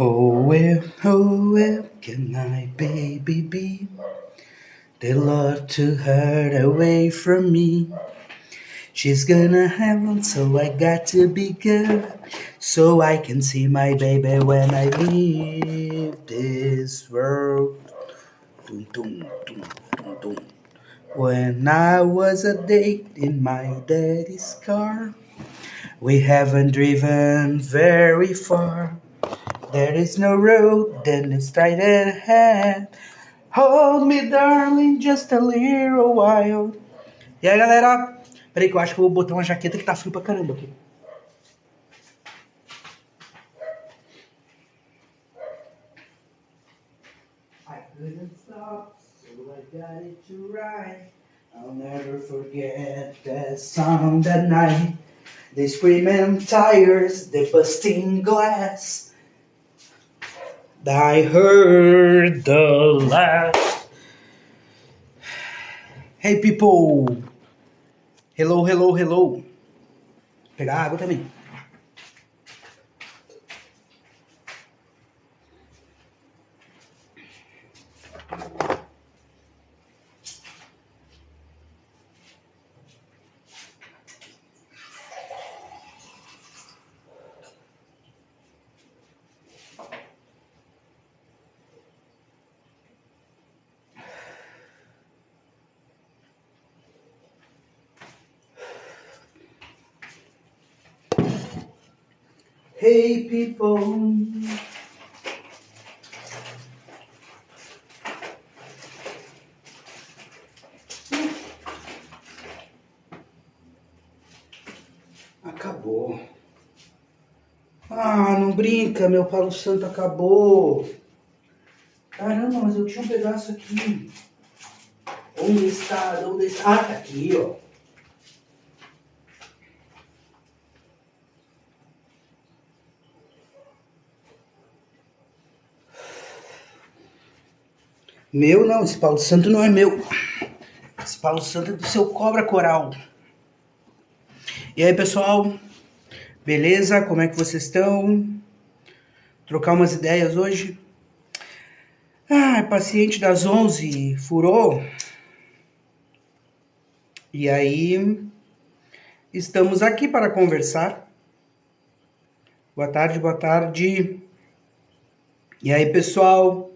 Oh where can my baby be? They love to hurt away from me. She's gonna heaven, so I got to be good, so I can see my baby when I leave this world. Dum, dum, dum, dum, dum. When I was a date in my daddy's car, we haven't driven very far. There is no road, then it's straight ahead. Hold me, darling, just a little while. E aí, galera? Peraí que eu acho que eu vou botar uma jaqueta que tá frio pra caramba aqui. I couldn't stop, so I got it to write. I'll never forget that song that night. The screaming tires, the busting glass. I heard the last. Hey people! Hello, hello, hello. Vou pegar água também. Hey people! Acabou. Ah, não brinca, meu Palo Santo acabou. Caramba, mas eu tinha um pedaço aqui. Onde está? Onde está? Ah, tá aqui, ó. Meu não, esse Palo Santo não é meu. Esse Palo Santo é do seu Cobra Coral. E aí, pessoal? Beleza? Como é que vocês estão? Trocar umas ideias hoje? Ah, paciente das 11 furou. E aí, estamos aqui para conversar. Boa tarde, boa tarde. E aí, pessoal?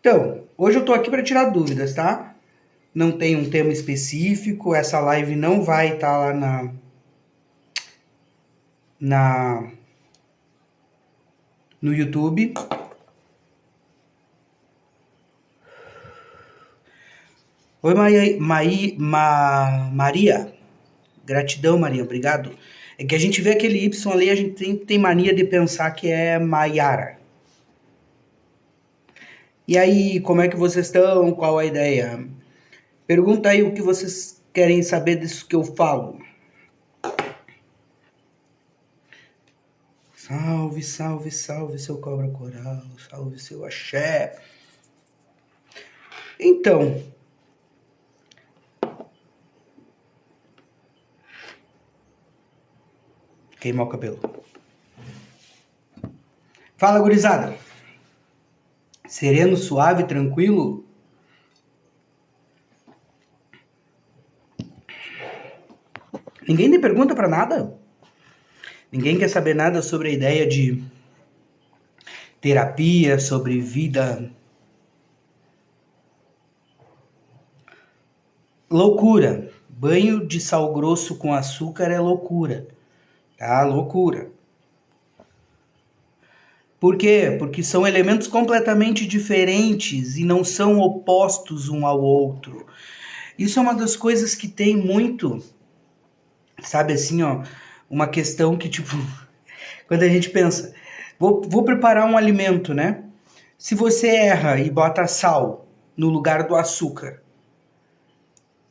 Então, hoje eu tô aqui para tirar dúvidas, tá? Não tem um tema específico, essa live não vai estar lá no YouTube. Oi, Maria. Gratidão, Maria, obrigado. É que a gente vê aquele Y ali, a gente tem mania de pensar que é Maiara. E aí, como é que vocês estão? Qual a ideia? Pergunta aí o que vocês querem saber disso que eu falo. Salve, salve, salve, seu Cobra Coral. Salve, seu axé. Então, queimar o cabelo. Fala, gurizada. Sereno, suave, tranquilo? Ninguém me pergunta pra nada? Ninguém quer saber nada sobre a ideia de terapia, sobre vida? Loucura. Banho de sal grosso com açúcar é loucura. Tá? Loucura. Por quê? Porque são elementos completamente diferentes e não são opostos um ao outro. Isso é uma das coisas que tem muito, sabe assim, ó, uma questão que, tipo, quando a gente pensa, vou preparar um alimento, né? Se você erra e bota sal no lugar do açúcar,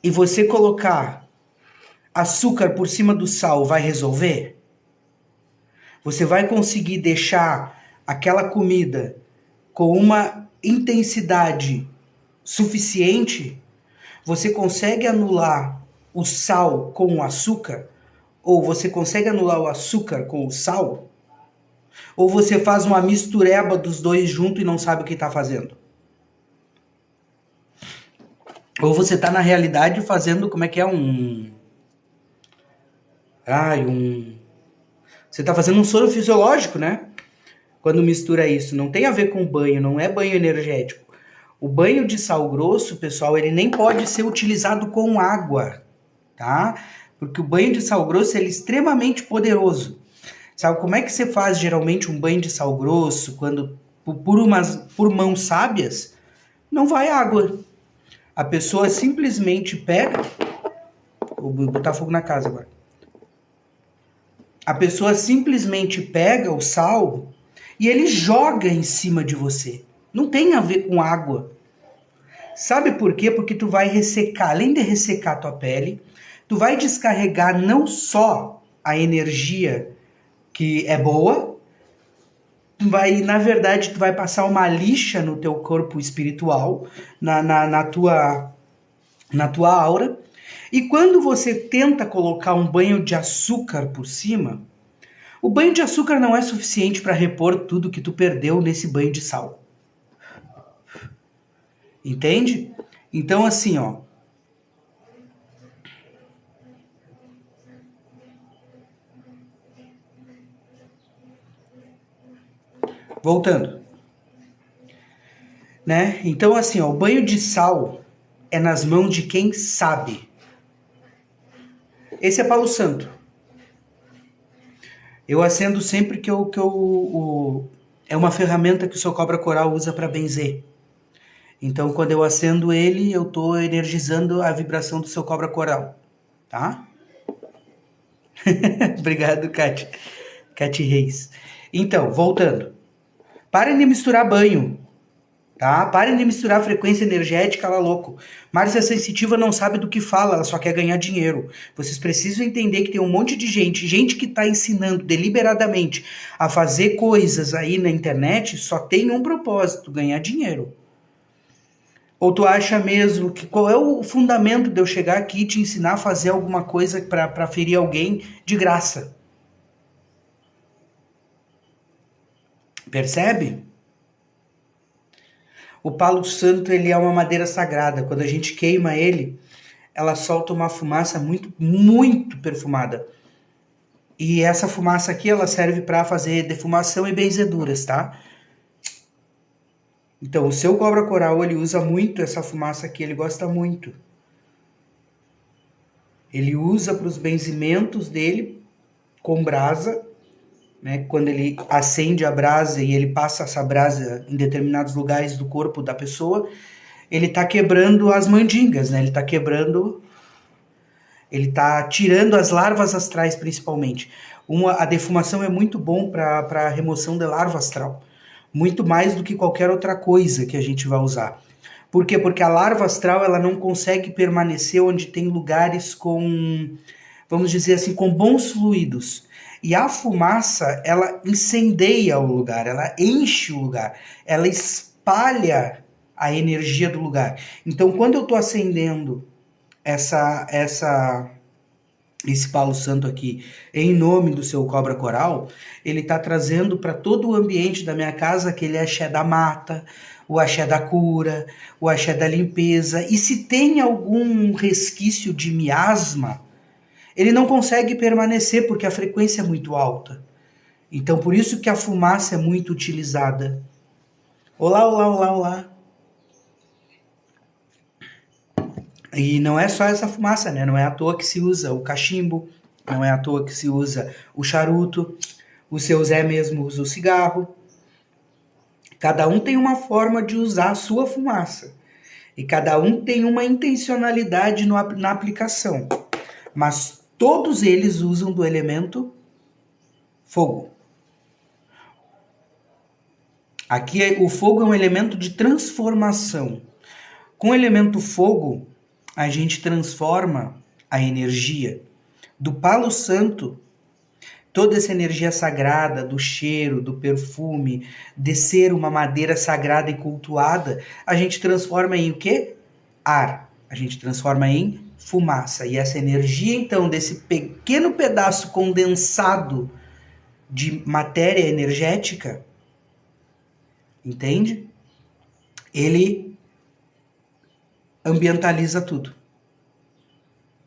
e você colocar açúcar por cima do sal, vai resolver? Você vai conseguir deixar aquela comida com uma intensidade suficiente? Você consegue anular o sal com o açúcar? Ou você consegue anular o açúcar com o sal? Ou você faz uma mistureba dos dois junto e não sabe o que está fazendo? Ou você está na realidade fazendo, como é que é, Você está fazendo um soro fisiológico, né? Quando mistura isso. Não tem a ver com banho, não é banho energético. O banho de sal grosso, pessoal, ele nem pode ser utilizado com água, tá? Porque o banho de sal grosso ele é extremamente poderoso. Sabe como é que você faz geralmente um banho de sal grosso quando por mãos sábias? Não vai água. A pessoa simplesmente pega. Vou botar fogo na casa agora. A pessoa simplesmente pega o sal e ele joga em cima de você. Não tem a ver com água. Sabe por quê? Porque tu vai ressecar, além de ressecar tua pele, tu vai descarregar não só a energia que é boa, na verdade, tu vai passar uma lixa no teu corpo espiritual, na tua aura. E quando você tenta colocar um banho de açúcar por cima, o banho de açúcar não é suficiente para repor tudo que tu perdeu nesse banho de sal. Entende? Então, assim, ó. Voltando. Né? Então, assim, ó, o banho de sal é nas mãos de quem sabe. Esse é Palo Santo. Eu acendo sempre é uma ferramenta que o seu cobra coral usa para benzer. Então, quando eu acendo ele, eu estou energizando a vibração do seu cobra coral, tá? Obrigado, Cati Reis. Então, voltando. Parem de misturar banho, tá? Parem de misturar frequência energética, ela louco. Márcia Sensitiva não sabe do que fala, ela só quer ganhar dinheiro. Vocês precisam entender que tem um monte de gente que está ensinando deliberadamente a fazer coisas aí na internet, só tem um propósito, ganhar dinheiro. Ou tu acha mesmo que qual é o fundamento de eu chegar aqui e te ensinar a fazer alguma coisa para ferir alguém de graça? Percebe? O palo santo ele é uma madeira sagrada. Quando a gente queima ele, ela solta uma fumaça muito, muito perfumada. E essa fumaça aqui ela serve para fazer defumação e benzeduras, tá? Então, o seu cobra coral ele usa muito essa fumaça aqui, ele gosta muito. Ele usa para os benzimentos dele com brasa, né? Quando ele acende a brasa e ele passa essa brasa em determinados lugares do corpo da pessoa, ele está quebrando as mandingas, né? Ele está tirando as larvas astrais principalmente. A defumação é muito bom para a remoção de larva astral, muito mais do que qualquer outra coisa que a gente vai usar. Por quê? Porque a larva astral ela não consegue permanecer onde tem lugares com, vamos dizer assim, com bons fluidos. E a fumaça, ela incendeia o lugar, ela enche o lugar, ela espalha a energia do lugar. Então, quando eu estou acendendo esse palo santo aqui em nome do seu cobra coral, ele está trazendo para todo o ambiente da minha casa aquele axé da mata, o axé da cura, o axé da limpeza. E se tem algum resquício de miasma, ele não consegue permanecer porque a frequência é muito alta. Então, por isso que a fumaça é muito utilizada. Olá, olá, olá, olá. E não é só essa fumaça, né? Não é à toa que se usa o cachimbo, não é à toa que se usa o charuto, o seu Zé mesmo usa o cigarro. Cada um tem uma forma de usar a sua fumaça. E cada um tem uma intencionalidade na aplicação. Mas todos eles usam do elemento fogo. Aqui o fogo é um elemento de transformação. Com o elemento fogo, a gente transforma a energia. Do palo santo, toda essa energia sagrada, do cheiro, do perfume, de ser uma madeira sagrada e cultuada, a gente transforma em o quê? Ar. A gente transforma em fumaça. E essa energia, então, desse pequeno pedaço condensado de matéria energética, entende? Ele ambientaliza tudo.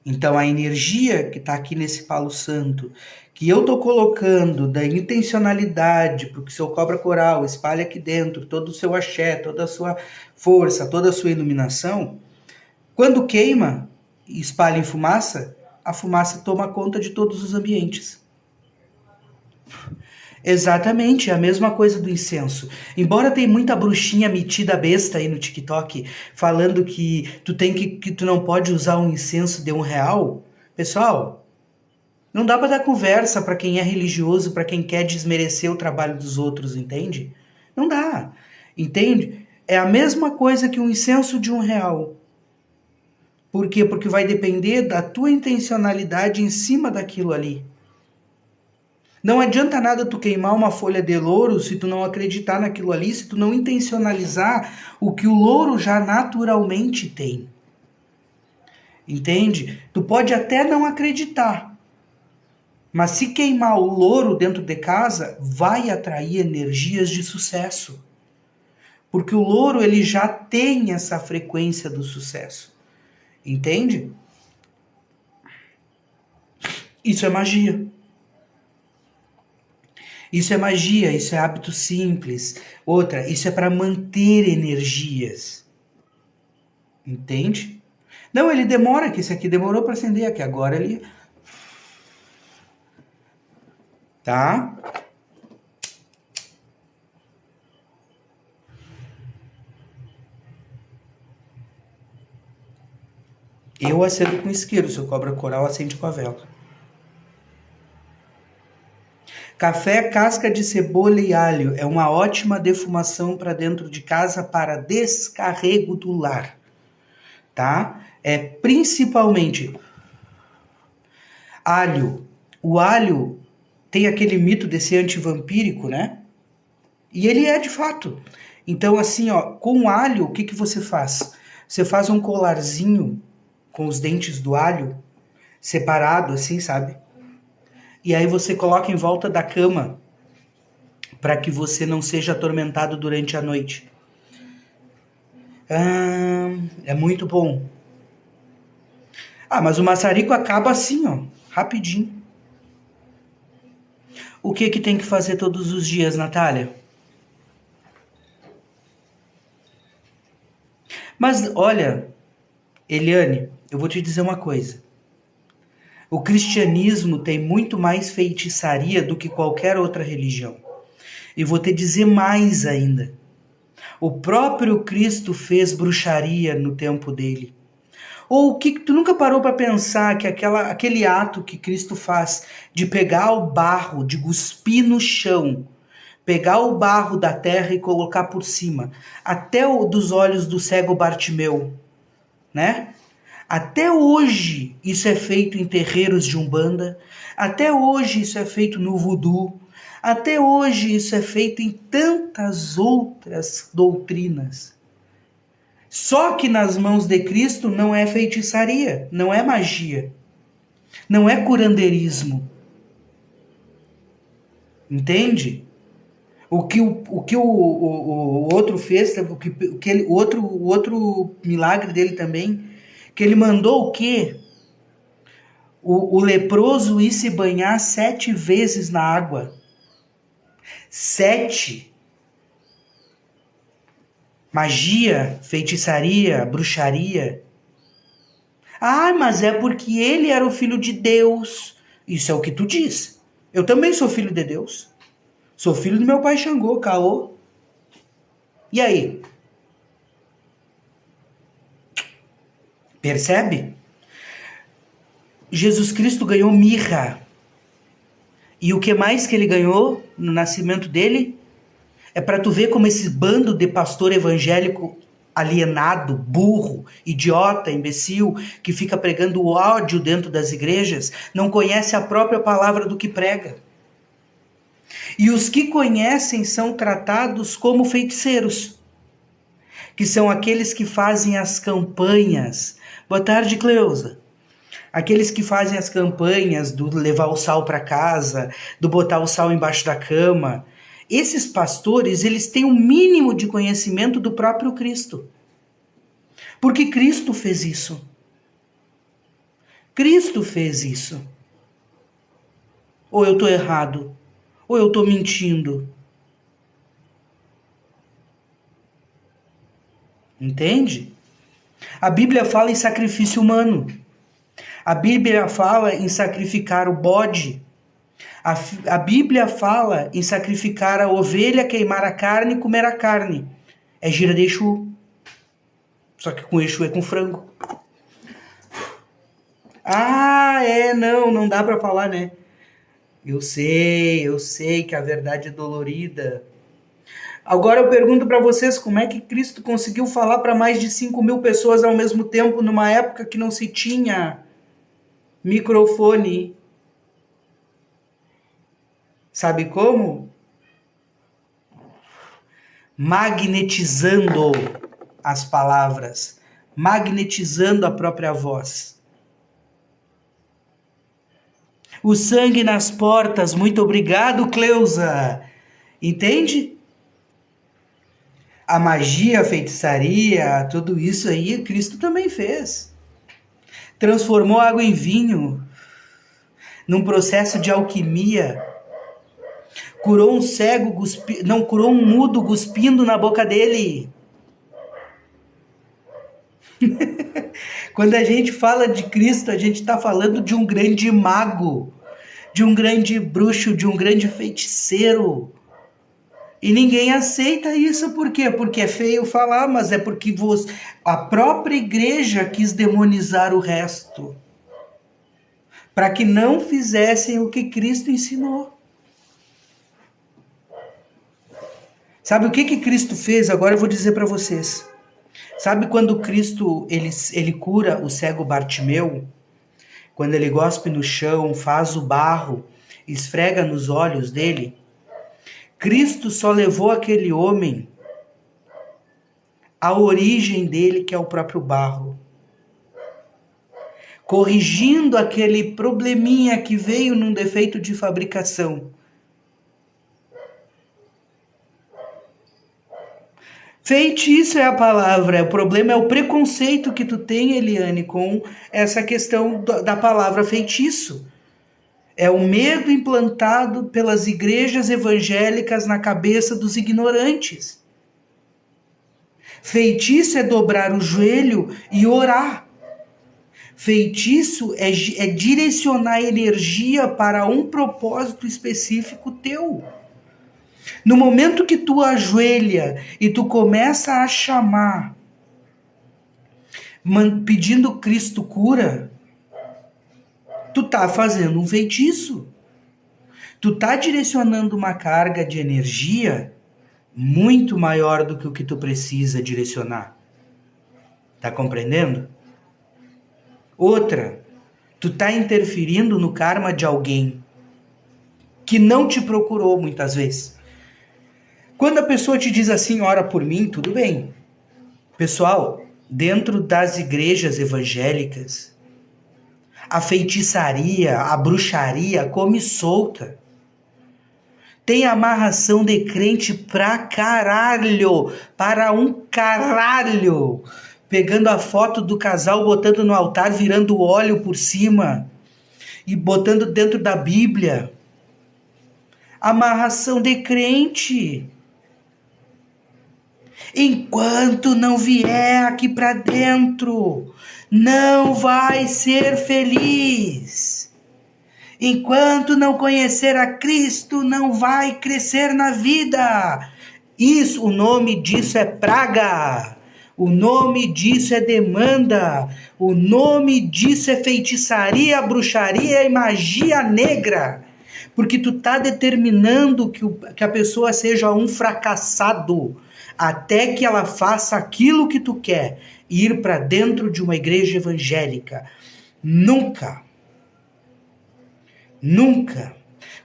Então a energia que está aqui nesse palo santo, que eu estou colocando da intencionalidade, porque o seu cobra coral espalha aqui dentro todo o seu axé, toda a sua força, toda a sua iluminação, quando queima e espalha em fumaça, a fumaça toma conta de todos os ambientes. Exatamente, é a mesma coisa do incenso. Embora tenha muita bruxinha metida besta aí no TikTok falando que tu não pode usar um incenso de R$1, pessoal, não dá para dar conversa para quem é religioso, para quem quer desmerecer o trabalho dos outros, entende? Não dá, entende? É a mesma coisa que um incenso de R$1. Por quê? Porque vai depender da tua intencionalidade em cima daquilo ali. Não adianta nada tu queimar uma folha de louro se tu não acreditar naquilo ali, se tu não intencionalizar o que o louro já naturalmente tem. Entende? Tu pode até não acreditar, mas se queimar o louro dentro de casa, vai atrair energias de sucesso. Porque o louro ele já tem essa frequência do sucesso. Entende? Isso é magia. Isso é magia, isso é hábito simples. Outra, isso é para manter energias. Entende? Não, ele demora, que esse aqui demorou para acender, aqui agora ele... Tá? Eu acendo com isqueiro, se eu cobra coral, acende com a vela. Café, casca de cebola e alho é uma ótima defumação para dentro de casa para descarrego do lar, tá? É principalmente alho. O alho tem aquele mito de ser antivampírico, né? E ele é de fato. Então assim, ó, com alho, o que que você faz? Você faz um colarzinho com os dentes do alho separado assim, sabe? E aí você coloca em volta da cama para que você não seja atormentado durante a noite. É muito bom. Mas o maçarico acaba assim, ó, rapidinho. O que que tem que fazer todos os dias, Natália? Mas olha, Eliane, eu vou te dizer uma coisa. O cristianismo tem muito mais feitiçaria do que qualquer outra religião. E vou te dizer mais ainda. O próprio Cristo fez bruxaria no tempo dele. Ou o que tu nunca parou para pensar que aquele ato que Cristo faz de pegar o barro, de cuspir no chão, pegar o barro da terra e colocar por cima, até o dos olhos do cego Bartimeu, né? Até hoje isso é feito em terreiros de Umbanda, até hoje isso é feito no voodoo, até hoje isso é feito em tantas outras doutrinas. Só que nas mãos de Cristo não é feitiçaria, não é magia, não é curandeirismo. Entende? O que o outro fez, o outro milagre dele também, que ele mandou o quê? O leproso ir se banhar 7 vezes na água. 7. Magia, feitiçaria, bruxaria. Mas é porque ele era o filho de Deus. Isso é o que tu diz. Eu também sou filho de Deus. Sou filho do meu pai Xangô, Caô. E aí? Percebe? Jesus Cristo ganhou mirra. E o que mais que ele ganhou no nascimento dele? É para tu ver como esse bando de pastor evangélico alienado, burro, idiota, imbecil, que fica pregando ódio dentro das igrejas, não conhece a própria palavra do que prega. E os que conhecem são tratados como feiticeiros, que são aqueles que fazem as campanhas. Boa tarde, Cleusa. Aqueles que fazem as campanhas do levar o sal para casa, do botar o sal embaixo da cama. Esses pastores, eles têm um mínimo de conhecimento do próprio Cristo. Porque Cristo fez isso. Cristo fez isso. Ou eu estou errado? Ou eu estou mentindo? Entende? A Bíblia fala em sacrifício humano. A Bíblia fala em sacrificar o bode. A Bíblia fala em sacrificar a ovelha, queimar a carne e comer a carne. É gira de Exu. Só que com Exu é com frango. Não dá pra falar, né? Eu sei que a verdade é dolorida. Agora eu pergunto pra vocês, como é que Cristo conseguiu falar para mais de 5.000 pessoas ao mesmo tempo, numa época que não se tinha microfone? Sabe como? Magnetizando as palavras, magnetizando a própria voz. O sangue nas portas, muito obrigado, Cleusa. Entende? A magia, a feitiçaria, tudo isso aí, Cristo também fez. Transformou água em vinho, num processo de alquimia. Curou um cego, curou um mudo cuspindo na boca dele. Quando a gente fala de Cristo, a gente está falando de um grande mago, de um grande bruxo, de um grande feiticeiro. E ninguém aceita isso, por quê? Porque é feio falar, mas é porque a própria igreja quis demonizar o resto, para que não fizessem o que Cristo ensinou. Sabe o que Cristo fez? Agora eu vou dizer para vocês. Sabe quando Cristo ele cura o cego Bartimeu? Quando ele gospe no chão, faz o barro, esfrega nos olhos dele? Cristo só levou aquele homem à origem dele, que é o próprio barro. Corrigindo aquele probleminha que veio num defeito de fabricação. Feitiço é a palavra, o problema é o preconceito que tu tem, Eliane, com essa questão da palavra feitiço. É o medo implantado pelas igrejas evangélicas na cabeça dos ignorantes. Feitiço é dobrar o joelho e orar. Feitiço é direcionar energia para um propósito específico teu. No momento que tu ajoelha e tu começa a chamar, pedindo Cristo cura, tu tá fazendo um feitiço. Tu tá direcionando uma carga de energia muito maior do que o que tu precisa direcionar. Tá compreendendo? Outra, tu tá interferindo no karma de alguém que não te procurou muitas vezes. Quando a pessoa te diz assim, ora por mim, tudo bem. Pessoal, dentro das igrejas evangélicas, a feitiçaria, a bruxaria come solta. Tem amarração de crente pra caralho, para um caralho. Pegando a foto do casal, botando no altar, virando óleo por cima e botando dentro da Bíblia. Amarração de crente. Enquanto não vier aqui para dentro, não vai ser feliz. Enquanto não conhecer a Cristo, não vai crescer na vida. O nome disso é praga. O nome disso é demanda. O nome disso é feitiçaria, bruxaria e magia negra. Porque tu tá determinando que a pessoa seja um fracassado até que ela faça aquilo que tu quer, ir para dentro de uma igreja evangélica. Nunca.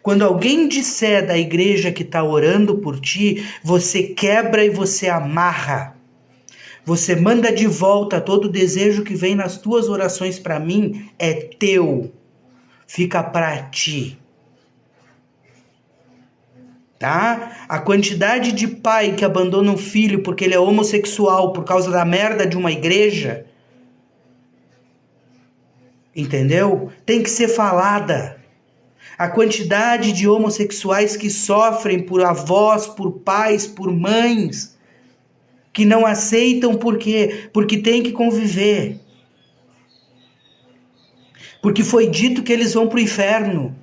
Quando alguém disser da igreja que está orando por ti, você quebra e você amarra. Você manda de volta todo desejo que vem nas tuas orações para mim, é teu. Fica para ti. Tá? A quantidade de pai que abandona um filho porque ele é homossexual por causa da merda de uma igreja, entendeu? Tem que ser falada. A quantidade de homossexuais que sofrem por avós, por pais, por mães, que não aceitam por quê? Porque tem que conviver. Porque foi dito que eles vão para o inferno.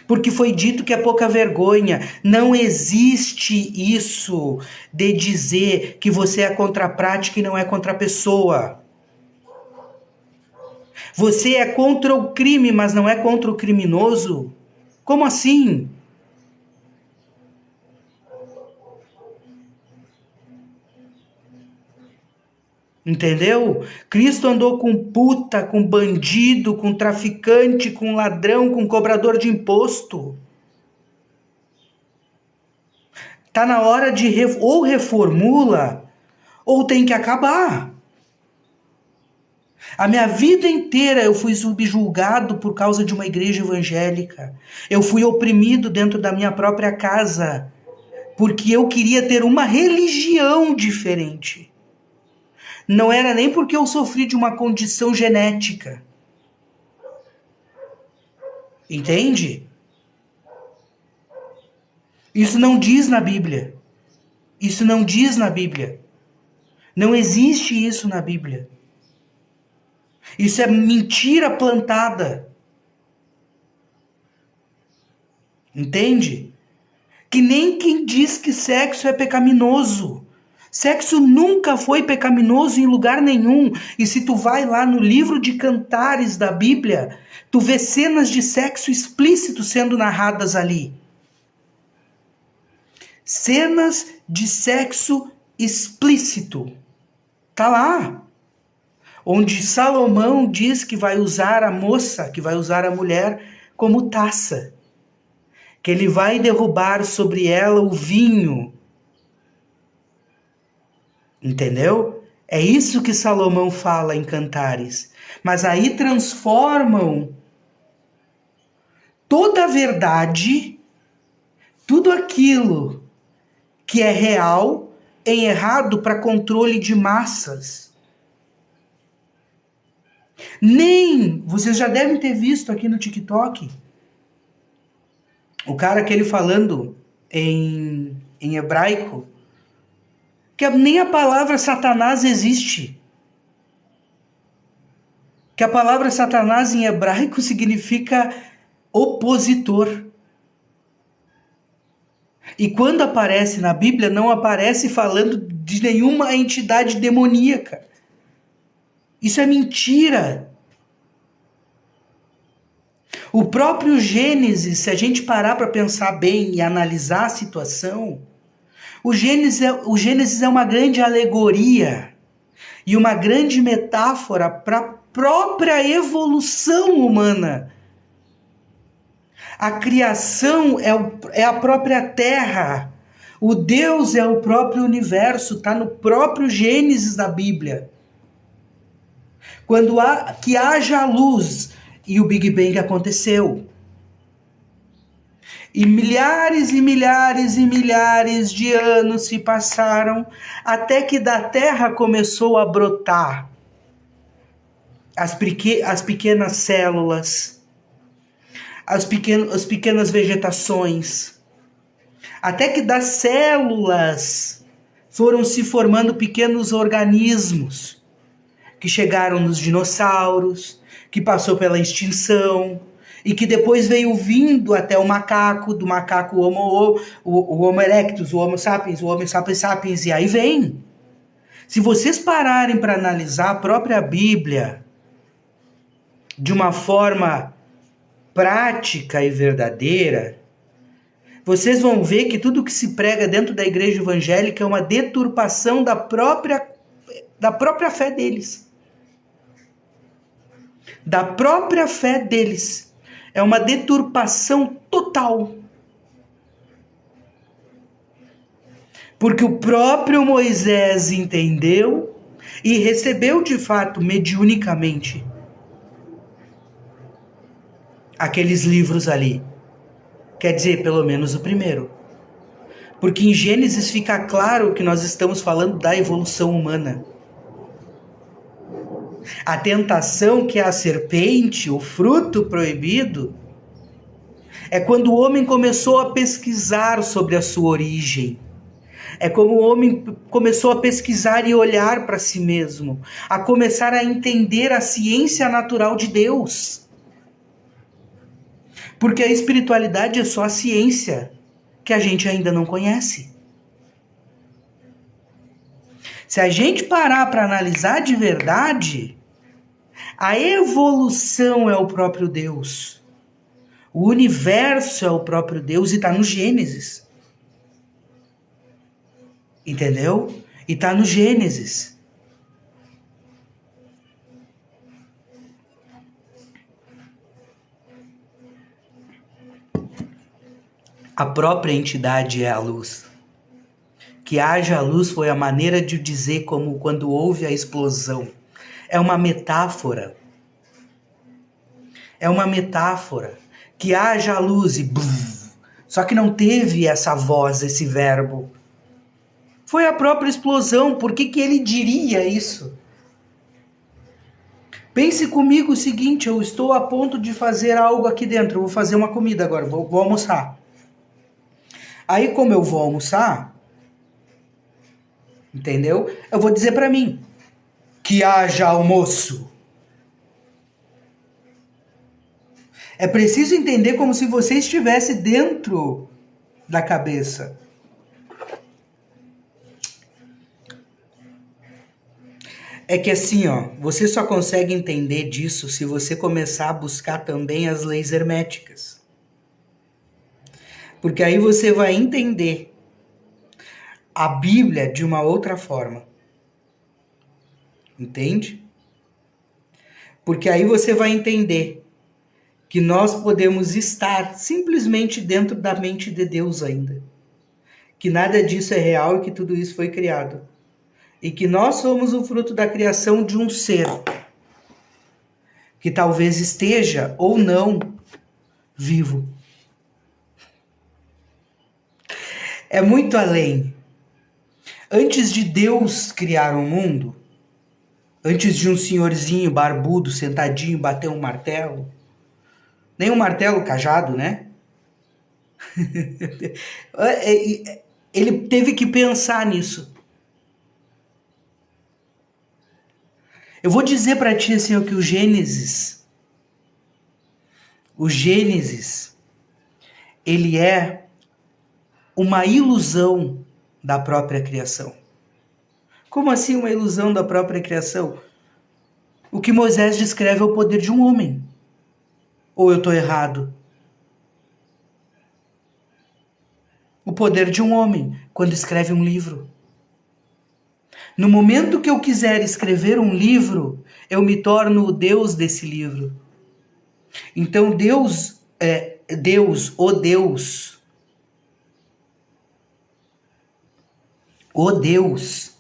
Porque foi dito que é pouca vergonha. Não existe isso de dizer que você é contra a prática e não é contra a pessoa. Você é contra o crime, mas não é contra o criminoso? Como assim? Entendeu? Cristo andou com puta, com bandido, com traficante, com ladrão, com cobrador de imposto. Tá na hora de ou reformula ou tem que acabar. A minha vida inteira eu fui subjulgado por causa de uma igreja evangélica. Eu fui oprimido dentro da minha própria casa porque eu queria ter uma religião diferente. Não era nem porque eu sofri de uma condição genética. Entende? Isso não diz na Bíblia. Isso não diz na Bíblia. Não existe isso na Bíblia. Isso é mentira plantada. Entende? Que nem quem diz que sexo é pecaminoso. Sexo nunca foi pecaminoso em lugar nenhum. E se tu vai lá no livro de Cantares da Bíblia, tu vê cenas de sexo explícito sendo narradas ali. Cenas de sexo explícito. Tá lá. Onde Salomão diz que vai usar a moça, que vai usar a mulher como taça. Que ele vai derrubar sobre ela o vinho. Entendeu? É isso que Salomão fala em Cantares. Mas aí transformam toda a verdade, tudo aquilo que é real, em errado para controle de massas. Nem, vocês já devem ter visto aqui no TikTok, o cara aquele falando em hebraico, que nem a palavra Satanás existe. Que a palavra Satanás em hebraico significa opositor. E quando aparece na Bíblia, não aparece falando de nenhuma entidade demoníaca. Isso é mentira. O próprio Gênesis, se a gente parar para pensar bem e analisar a situação, o Gênesis é uma grande alegoria e uma grande metáfora para a própria evolução humana. A criação é a própria terra. O Deus é o próprio universo, está no próprio Gênesis da Bíblia. Quando que haja luz, e o Big Bang aconteceu. E milhares e milhares e milhares de anos se passaram até que da terra começou a brotar as pequenas células, as pequenas vegetações, até que das células foram se formando pequenos organismos que chegaram nos dinossauros, que passou pela extinção e que depois veio vindo até o macaco, do macaco o Homo erectus, o Homo sapiens, o Homo sapiens sapiens, e aí vem. Se vocês pararem para analisar a própria Bíblia de uma forma prática e verdadeira, vocês vão ver que tudo que se prega dentro da igreja evangélica é uma deturpação da própria fé deles. Da própria fé deles. É uma deturpação total. Porque o próprio Moisés entendeu e recebeu de fato, mediunicamente, aqueles livros ali. Quer dizer, pelo menos o primeiro. Porque em Gênesis fica claro que nós estamos falando da evolução humana. A tentação, que é a serpente, o fruto proibido, é quando o homem começou a pesquisar sobre a sua origem. É como o homem começou a pesquisar e olhar para si mesmo, a começar a entender a ciência natural de Deus. Porque a espiritualidade é só a ciência que a gente ainda não conhece. Se a gente parar para analisar de verdade, a evolução é o próprio Deus. O universo é o próprio Deus e está no Gênesis. Entendeu? E está no Gênesis. A própria entidade é a luz. Que haja luz foi a maneira de dizer como quando houve a explosão. É uma metáfora. É uma metáfora. Que haja luz e blum. Só que não teve essa voz, esse verbo. Foi a própria explosão. Por que ele diria isso? Pense comigo o seguinte, eu estou a ponto de fazer algo aqui dentro. Eu vou fazer uma comida agora, vou almoçar. Aí como eu vou almoçar, entendeu? Eu vou dizer para mim que haja almoço. É preciso entender como se você estivesse dentro da cabeça. É que assim, ó, você só consegue entender disso se você começar a buscar também as leis herméticas. Porque aí você vai entender a Bíblia de uma outra forma. Entende? Porque aí você vai entender que nós podemos estar simplesmente dentro da mente de Deus ainda. Que nada disso é real e que tudo isso foi criado. E que nós somos o fruto da criação de um ser que talvez esteja ou não vivo. É muito além. Antes de Deus criar o mundo, antes de um senhorzinho barbudo sentadinho bater um martelo, nem um martelo cajado, né? Ele teve que pensar nisso. Eu vou dizer para ti assim, que o Gênesis, ele é uma ilusão da própria criação. Como assim uma ilusão da própria criação? O que Moisés descreve é o poder de um homem. Ou eu estou errado? O poder de um homem quando escreve um livro. No momento que eu quiser escrever um livro, eu me torno o Deus desse livro. Então Deus, o Deus,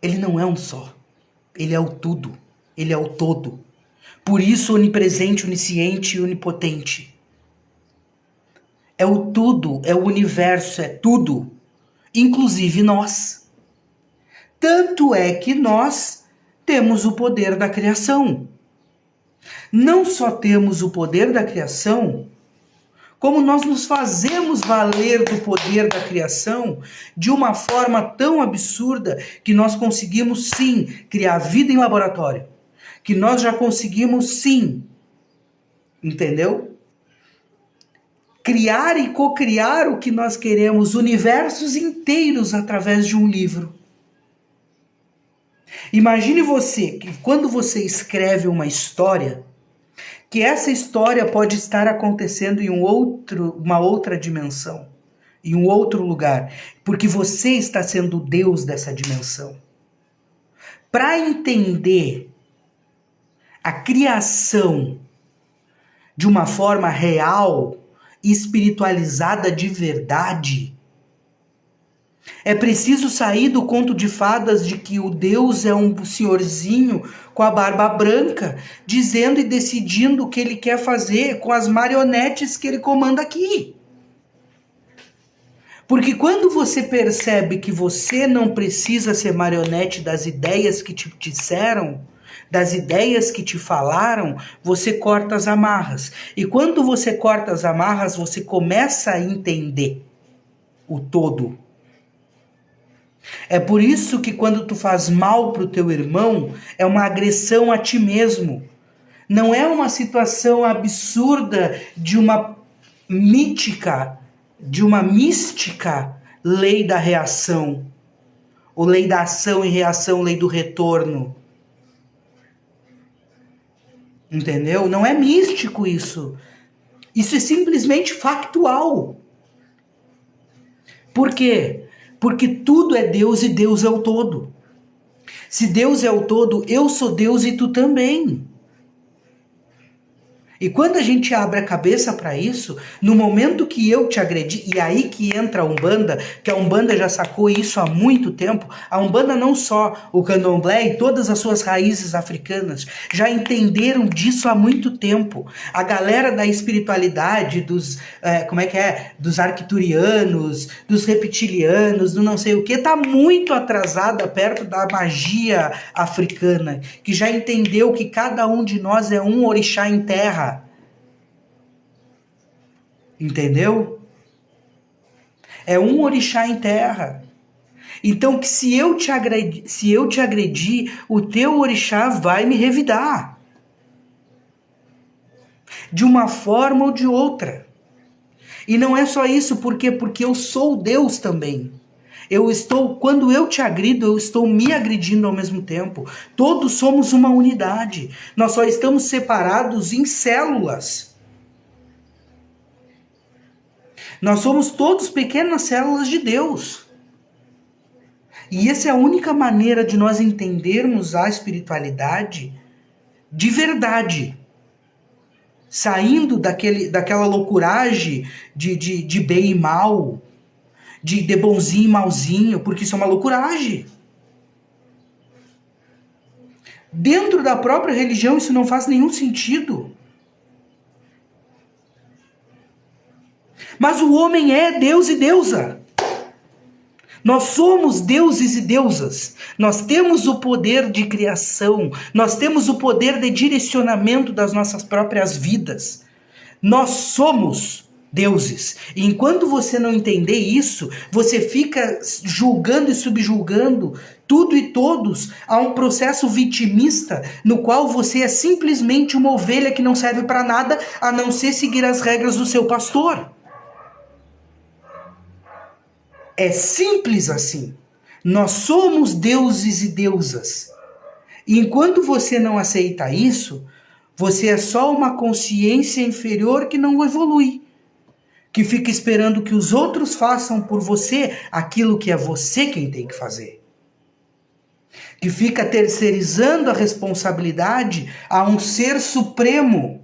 ele não é um só. Ele é o tudo. Ele é o todo. Por isso onipresente, onisciente e onipotente. É o tudo, é o universo, é tudo. Inclusive nós. Tanto é que nós temos o poder da criação. Não só temos o poder da criação, como nós nos fazemos valer do poder da criação de uma forma tão absurda que nós conseguimos sim criar vida em laboratório. Que nós já conseguimos sim, entendeu? Criar e cocriar o que nós queremos, universos inteiros através de um livro. Imagine você que quando você escreve uma história, que essa história pode estar acontecendo em uma outra dimensão, em um outro lugar, porque você está sendo o Deus dessa dimensão. Para entender a criação de uma forma real, espiritualizada de verdade, é preciso sair do conto de fadas de que o Deus é um senhorzinho com a barba branca, dizendo e decidindo o que ele quer fazer com as marionetes que ele comanda aqui. Porque quando você percebe que você não precisa ser marionete das ideias que te disseram, das ideias que te falaram, você corta as amarras. E quando você corta as amarras, você começa a entender o todo. É por isso que quando tu faz mal pro teu irmão, é uma agressão a ti mesmo. Não é uma situação absurda de uma mítica, de uma mística lei da reação, ou lei da ação e reação, lei do retorno. Entendeu? Não é místico isso. Isso é simplesmente factual. Por quê? Porque tudo é Deus e Deus é o todo. Se Deus é o todo, eu sou Deus e tu também. E quando a gente abre a cabeça para isso, no momento que eu te agredi, e aí que entra a Umbanda, que a Umbanda já sacou isso há muito tempo, a Umbanda não só, o Candomblé e todas as suas raízes africanas, já entenderam disso há muito tempo. A galera da espiritualidade, dos arcturianos, dos reptilianos, do não sei o que, tá muito atrasada perto da magia africana, que já entendeu que cada um de nós é um orixá em terra. Entendeu? É um orixá em terra. Então, que se eu te agredi, o teu orixá vai me revidar. De uma forma ou de outra. E não é só isso, por quê? Porque eu sou Deus também. Quando eu te agrido, eu estou me agredindo ao mesmo tempo. Todos somos uma unidade. Nós só estamos separados em células. Nós somos todos pequenas células de Deus. E essa é a única maneira de nós entendermos a espiritualidade de verdade. Saindo daquela loucuragem de bem e mal, de bonzinho e malzinho, porque isso é uma loucuragem. Dentro da própria religião isso não faz nenhum sentido. Mas o homem é Deus e deusa. Nós somos deuses e deusas. Nós temos o poder de criação. Nós temos o poder de direcionamento das nossas próprias vidas. Nós somos deuses. E enquanto você não entender isso, você fica julgando e subjulgando tudo e todos a um processo vitimista no qual você é simplesmente uma ovelha que não serve para nada a não ser seguir as regras do seu pastor. É simples assim. Nós somos deuses e deusas. E enquanto você não aceita isso, você é só uma consciência inferior que não evolui. Que fica esperando que os outros façam por você aquilo que é você quem tem que fazer. Que fica terceirizando a responsabilidade a um ser supremo.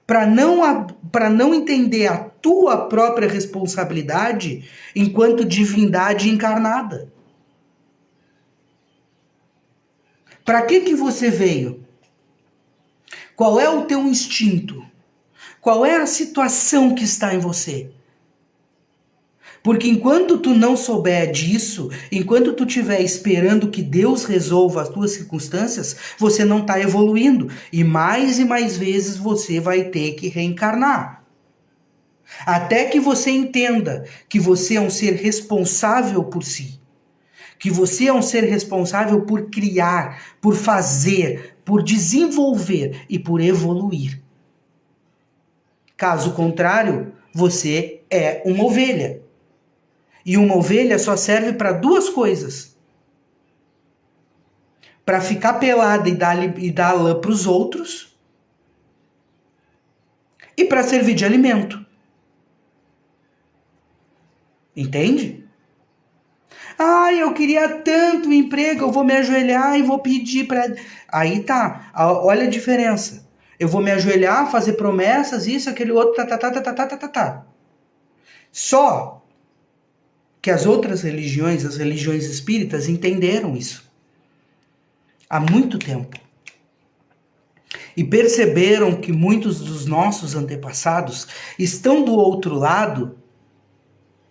Para não entender a tua própria responsabilidade enquanto divindade encarnada. Para que você veio? Qual é o teu instinto? Qual é a situação que está em você? Porque enquanto tu não souber disso, enquanto tu estiver esperando que Deus resolva as tuas circunstâncias, você não está evoluindo. E mais vezes você vai ter que reencarnar. Até que você entenda que você é um ser responsável por si. Que você é um ser responsável por criar, por fazer, por desenvolver e por evoluir. Caso contrário, você é uma ovelha. E uma ovelha só serve para duas coisas. Para ficar pelada e dar lã para os outros. E para servir de alimento. Entende? Ah, eu queria tanto um emprego, eu vou me ajoelhar e vou pedir para... Aí tá, olha a diferença. Eu vou me ajoelhar, fazer promessas, isso, aquele outro, tá. Só que as outras religiões, as religiões espíritas, entenderam isso há muito tempo. E perceberam que muitos dos nossos antepassados estão do outro lado,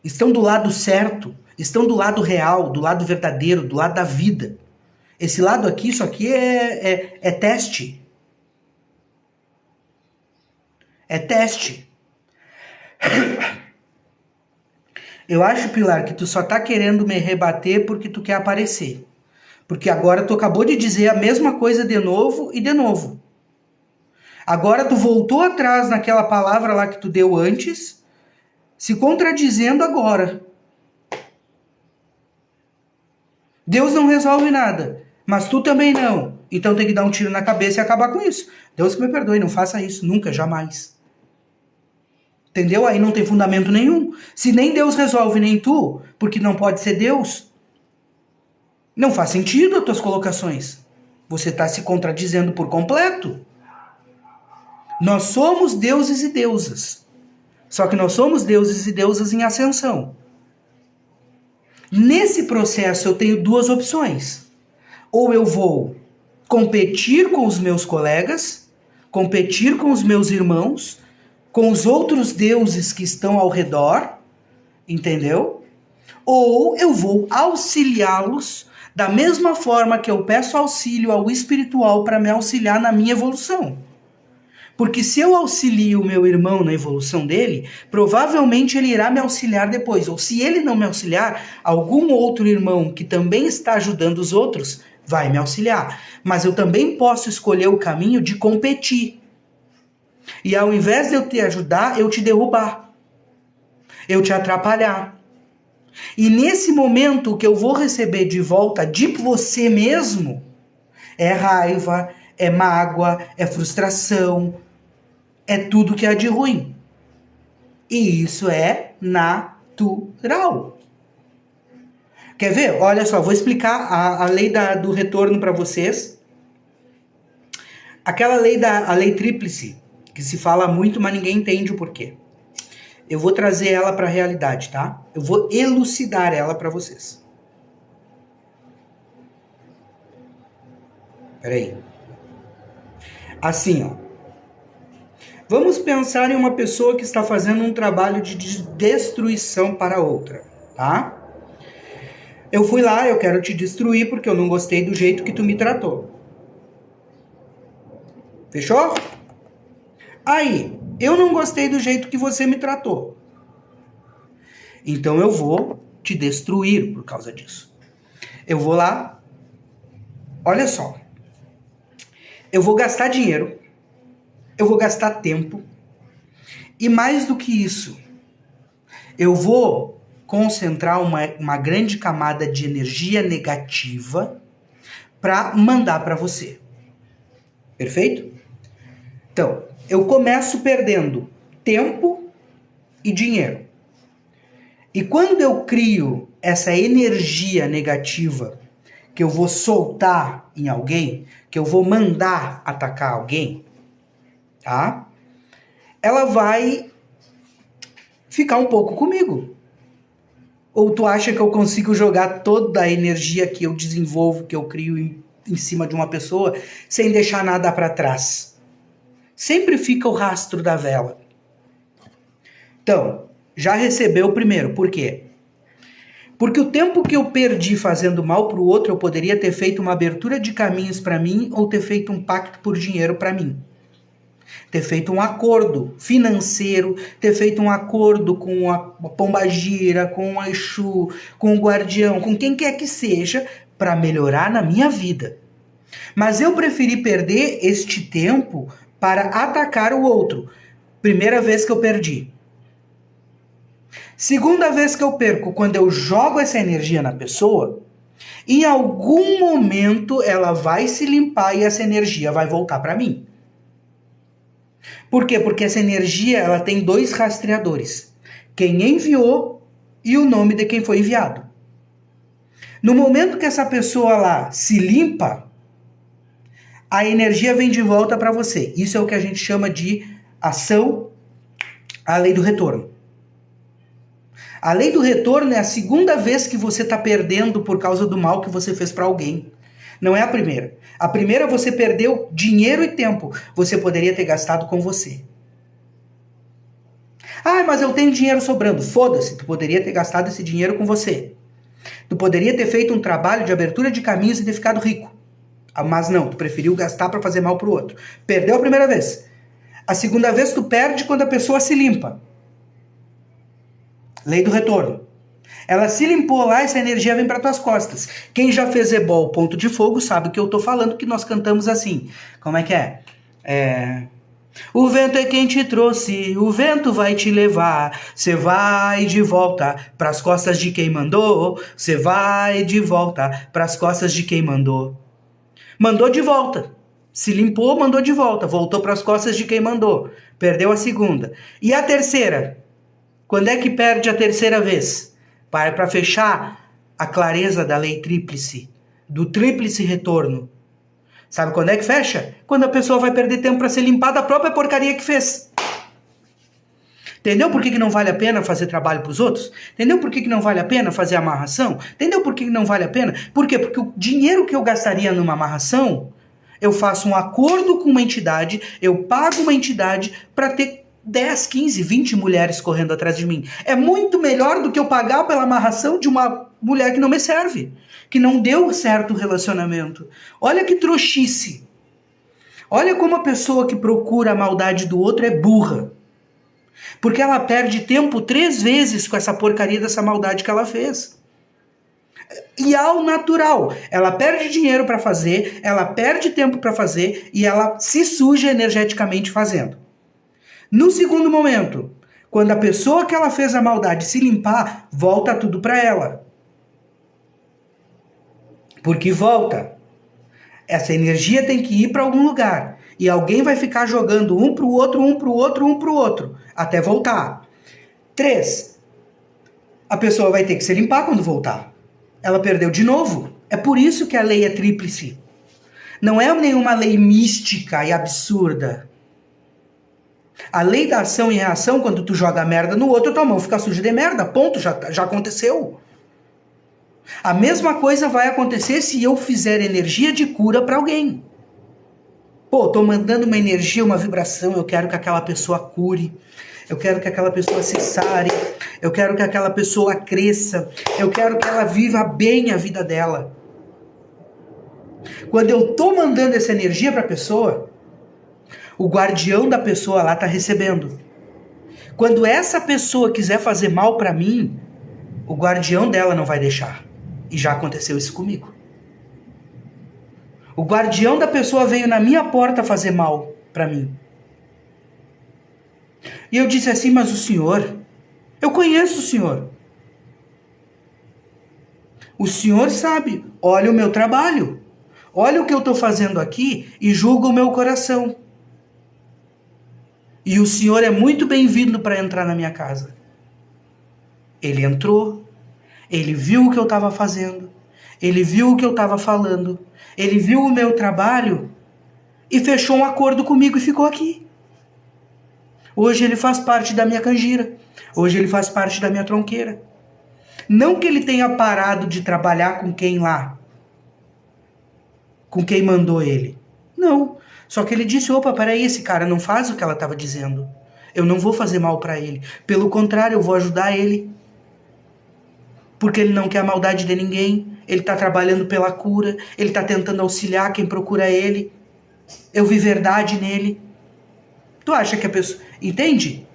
estão do lado certo, estão do lado real, do lado verdadeiro, do lado da vida. Esse lado aqui, isso aqui é teste. É teste. Eu acho, Pilar, que tu só tá querendo me rebater porque tu quer aparecer. Porque agora tu acabou de dizer a mesma coisa de novo e de novo. Agora tu voltou atrás naquela palavra lá que tu deu antes, se contradizendo agora. Deus não resolve nada, mas tu também não. Então tem que dar um tiro na cabeça e acabar com isso. Deus que me perdoe, não faça isso, nunca, jamais. Entendeu? Aí não tem fundamento nenhum. Se nem Deus resolve, nem tu, porque não pode ser Deus, não faz sentido as tuas colocações. Você está se contradizendo por completo. Nós somos deuses e deusas. Só que nós somos deuses e deusas em ascensão. Nesse processo eu tenho duas opções. Ou eu vou competir com os meus colegas, competir com os meus irmãos, com os outros deuses que estão ao redor, entendeu? Ou eu vou auxiliá-los da mesma forma que eu peço auxílio ao espiritual para me auxiliar na minha evolução. Porque se eu auxilio o meu irmão na evolução dele, provavelmente ele irá me auxiliar depois. Ou se ele não me auxiliar, algum outro irmão que também está ajudando os outros vai me auxiliar. Mas eu também posso escolher o caminho de competir. E ao invés de eu te ajudar, eu te derrubar. Eu te atrapalhar. E nesse momento o que eu vou receber de volta de você mesmo é raiva, é mágoa, é frustração, é tudo que há de ruim. E isso é natural. Quer ver? Olha só, vou explicar a lei do retorno para vocês. Aquela lei a lei tríplice, que se fala muito, mas ninguém entende o porquê. Eu vou trazer ela para a realidade, tá? Eu vou elucidar ela para vocês. Peraí. Assim, ó. Vamos pensar em uma pessoa que está fazendo um trabalho de destruição para outra, tá? Eu fui lá, eu quero te destruir porque eu não gostei do jeito que tu me tratou. Fechou? Aí, eu não gostei do jeito que você me tratou. Então eu vou te destruir por causa disso. Eu vou lá, olha só. Eu vou gastar dinheiro, eu vou gastar tempo, e mais do que isso, eu vou concentrar uma grande camada de energia negativa para mandar para você. Perfeito? Então, eu começo perdendo tempo e dinheiro. E quando eu crio essa energia negativa que eu vou soltar em alguém, que eu vou mandar atacar alguém, tá? Ela vai ficar um pouco comigo. Ou tu acha que eu consigo jogar toda a energia que eu desenvolvo, que eu crio em cima de uma pessoa, sem deixar nada para trás? Sempre fica o rastro da vela. Então, já recebeu o primeiro. Por quê? Porque o tempo que eu perdi fazendo mal para o outro, eu poderia ter feito uma abertura de caminhos para mim ou ter feito um pacto por dinheiro para mim. Ter feito um acordo financeiro, ter feito um acordo com a pombagira, com o Exu, com o guardião, com quem quer que seja, para melhorar na minha vida. Mas eu preferi perder este tempo para atacar o outro. Primeira vez que eu perdi. Segunda vez que eu perco, quando eu jogo essa energia na pessoa, em algum momento ela vai se limpar e essa energia vai voltar para mim. Por quê? Porque essa energia ela tem dois rastreadores. Quem enviou e o nome de quem foi enviado. No momento que essa pessoa lá se limpa, a energia vem de volta para você. Isso é o que a gente chama de ação, a lei do retorno. A lei do retorno é a segunda vez que você está perdendo por causa do mal que você fez para alguém. Não é a primeira. A primeira você perdeu dinheiro e tempo. Você poderia ter gastado com você. Ah, mas eu tenho dinheiro sobrando. Foda-se, tu poderia ter gastado esse dinheiro com você. Tu poderia ter feito um trabalho de abertura de caminhos e ter ficado rico. Mas não, tu preferiu gastar para fazer mal pro outro. Perdeu a primeira vez. A segunda vez tu perde quando a pessoa se limpa. Lei do retorno. Ela se limpou lá, essa energia vem para tuas costas. Quem já fez ebol ponto de fogo sabe o que eu tô falando, que nós cantamos assim. Como é que é? O vento é quem te trouxe, o vento vai te levar. Você vai de volta pras costas de quem mandou. Você vai de volta pras costas de quem mandou. Mandou de volta. Se limpou, mandou de volta. Voltou pras costas de quem mandou. Perdeu a segunda. E a terceira? Quando é que perde a terceira vez? Para fechar a clareza da lei tríplice, do tríplice retorno. Sabe quando é que fecha? Quando a pessoa vai perder tempo para se limpar da própria porcaria que fez. Entendeu por que não vale a pena fazer trabalho para os outros? Entendeu por que não vale a pena fazer amarração? Entendeu por que não vale a pena? Por quê? Porque o dinheiro que eu gastaria numa amarração, eu faço um acordo com uma entidade, eu pago uma entidade para ter 10, 15, 20 mulheres correndo atrás de mim. É muito melhor do que eu pagar pela amarração de uma mulher que não me serve, que não deu certo o relacionamento. Olha que trouxice. Olha como a pessoa que procura a maldade do outro é burra. Porque ela perde tempo 3 vezes com essa porcaria dessa maldade que ela fez. E ao natural, ela perde dinheiro para fazer, ela perde tempo para fazer e ela se suja energeticamente fazendo. No segundo momento, quando a pessoa que ela fez a maldade se limpar, volta tudo para ela. Porque volta. Essa energia tem que ir para algum lugar. E alguém vai ficar jogando um para o outro, um para o outro, um para o outro, até voltar. 3. A pessoa vai ter que se limpar quando voltar. Ela perdeu de novo. É por isso que a lei é tríplice. Não é nenhuma lei mística e absurda. A lei da ação e reação, quando tu joga merda no outro, tua mão fica suja de merda. Ponto, já aconteceu. A mesma coisa vai acontecer se eu fizer energia de cura para alguém. Pô, tô mandando uma energia, uma vibração, eu quero que aquela pessoa cure. Eu quero que aquela pessoa se sare. Eu quero que aquela pessoa cresça. Eu quero que ela viva bem a vida dela. Quando eu tô mandando essa energia para a pessoa, o guardião da pessoa lá tá recebendo. Quando essa pessoa quiser fazer mal para mim, o guardião dela não vai deixar. E já aconteceu isso comigo. O guardião da pessoa veio na minha porta fazer mal para mim. E eu disse assim, mas o senhor, eu conheço o senhor. O senhor sabe, olha o meu trabalho. Olha o que eu estou fazendo aqui e julga o meu coração. E o senhor é muito bem-vindo para entrar na minha casa. Ele entrou, ele viu o que eu estava fazendo, ele viu o que eu estava falando, ele viu o meu trabalho e fechou um acordo comigo e ficou aqui. Hoje ele faz parte da minha canjira, hoje ele faz parte da minha tronqueira. Não que ele tenha parado de trabalhar com quem lá, com quem mandou ele. Não. Só que ele disse, opa, peraí, esse cara não faz o que ela estava dizendo. Eu não vou fazer mal para ele. Pelo contrário, eu vou ajudar ele. Porque ele não quer a maldade de ninguém. Ele está trabalhando pela cura. Ele está tentando auxiliar quem procura ele. Eu vi verdade nele. Tu acha que a pessoa... Entende?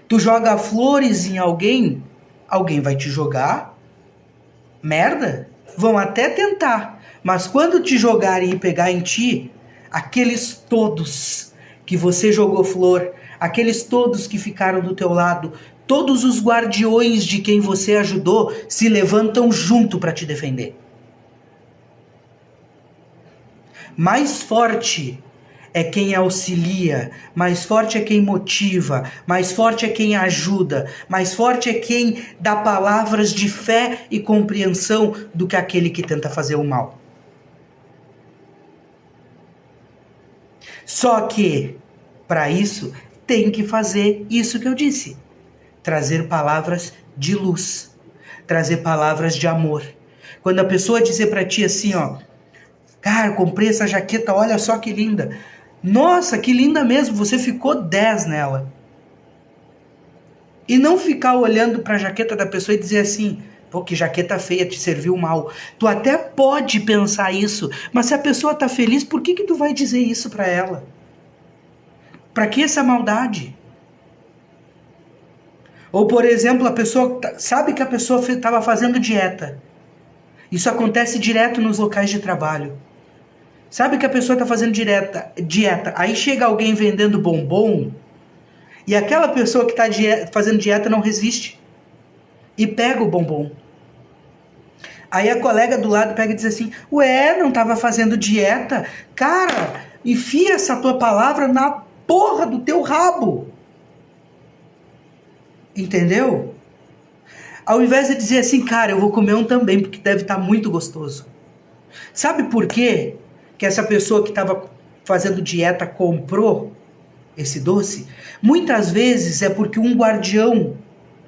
Tu joga flores em alguém, alguém vai te jogar merda. Vão até tentar. Mas quando te jogarem e pegar em ti, aqueles todos que você jogou flor, aqueles todos que ficaram do teu lado, todos os guardiões de quem você ajudou se levantam junto para te defender. Mais forte é quem auxilia, mais forte é quem motiva, mais forte é quem ajuda, mais forte é quem dá palavras de fé e compreensão do que aquele que tenta fazer o mal. Só que, para isso, tem que fazer isso que eu disse. Trazer palavras de luz. Trazer palavras de amor. Quando a pessoa dizer para ti assim, ó, cara, comprei essa jaqueta, olha só que linda. Nossa, que linda mesmo, você ficou 10 nela. E não ficar olhando para a jaqueta da pessoa e dizer assim, pô, que jaqueta feia, te serviu mal. Tu até pode pensar isso, mas se a pessoa tá feliz, por que tu vai dizer isso para ela? Para que essa maldade? Ou, por exemplo, a pessoa sabe que a pessoa estava fazendo dieta. Isso acontece direto nos locais de trabalho. Sabe que a pessoa está fazendo dieta, aí chega alguém vendendo bombom e aquela pessoa que está fazendo dieta não resiste e pega o bombom. Aí a colega do lado pega e diz assim, ué, não estava fazendo dieta? Cara, enfia essa tua palavra na porra do teu rabo. Entendeu? Ao invés de dizer assim, cara, eu vou comer um também, porque deve estar muito gostoso. Sabe por quê que essa pessoa que estava fazendo dieta comprou esse doce? Muitas vezes é porque um guardião,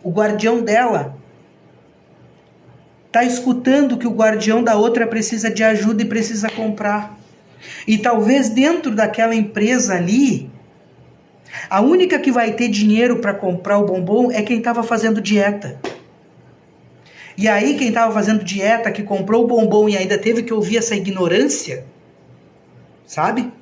o guardião dela, está escutando que o guardião da outra precisa de ajuda e precisa comprar. E talvez dentro daquela empresa ali, a única que vai ter dinheiro para comprar o bombom é quem estava fazendo dieta. E aí quem estava fazendo dieta, que comprou o bombom e ainda teve que ouvir essa ignorância, sabe?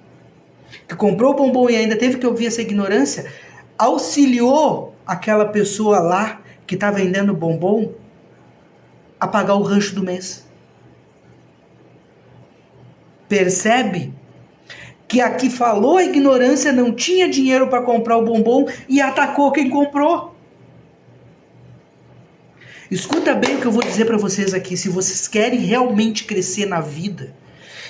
Que comprou o bombom e ainda teve que ouvir essa ignorância, auxiliou aquela pessoa lá que está vendendo bombom a pagar o rancho do mês. Percebe? Que a que falou a ignorância não tinha dinheiro para comprar o bombom e atacou quem comprou. Escuta bem o que eu vou dizer para vocês aqui. Se vocês querem realmente crescer na vida,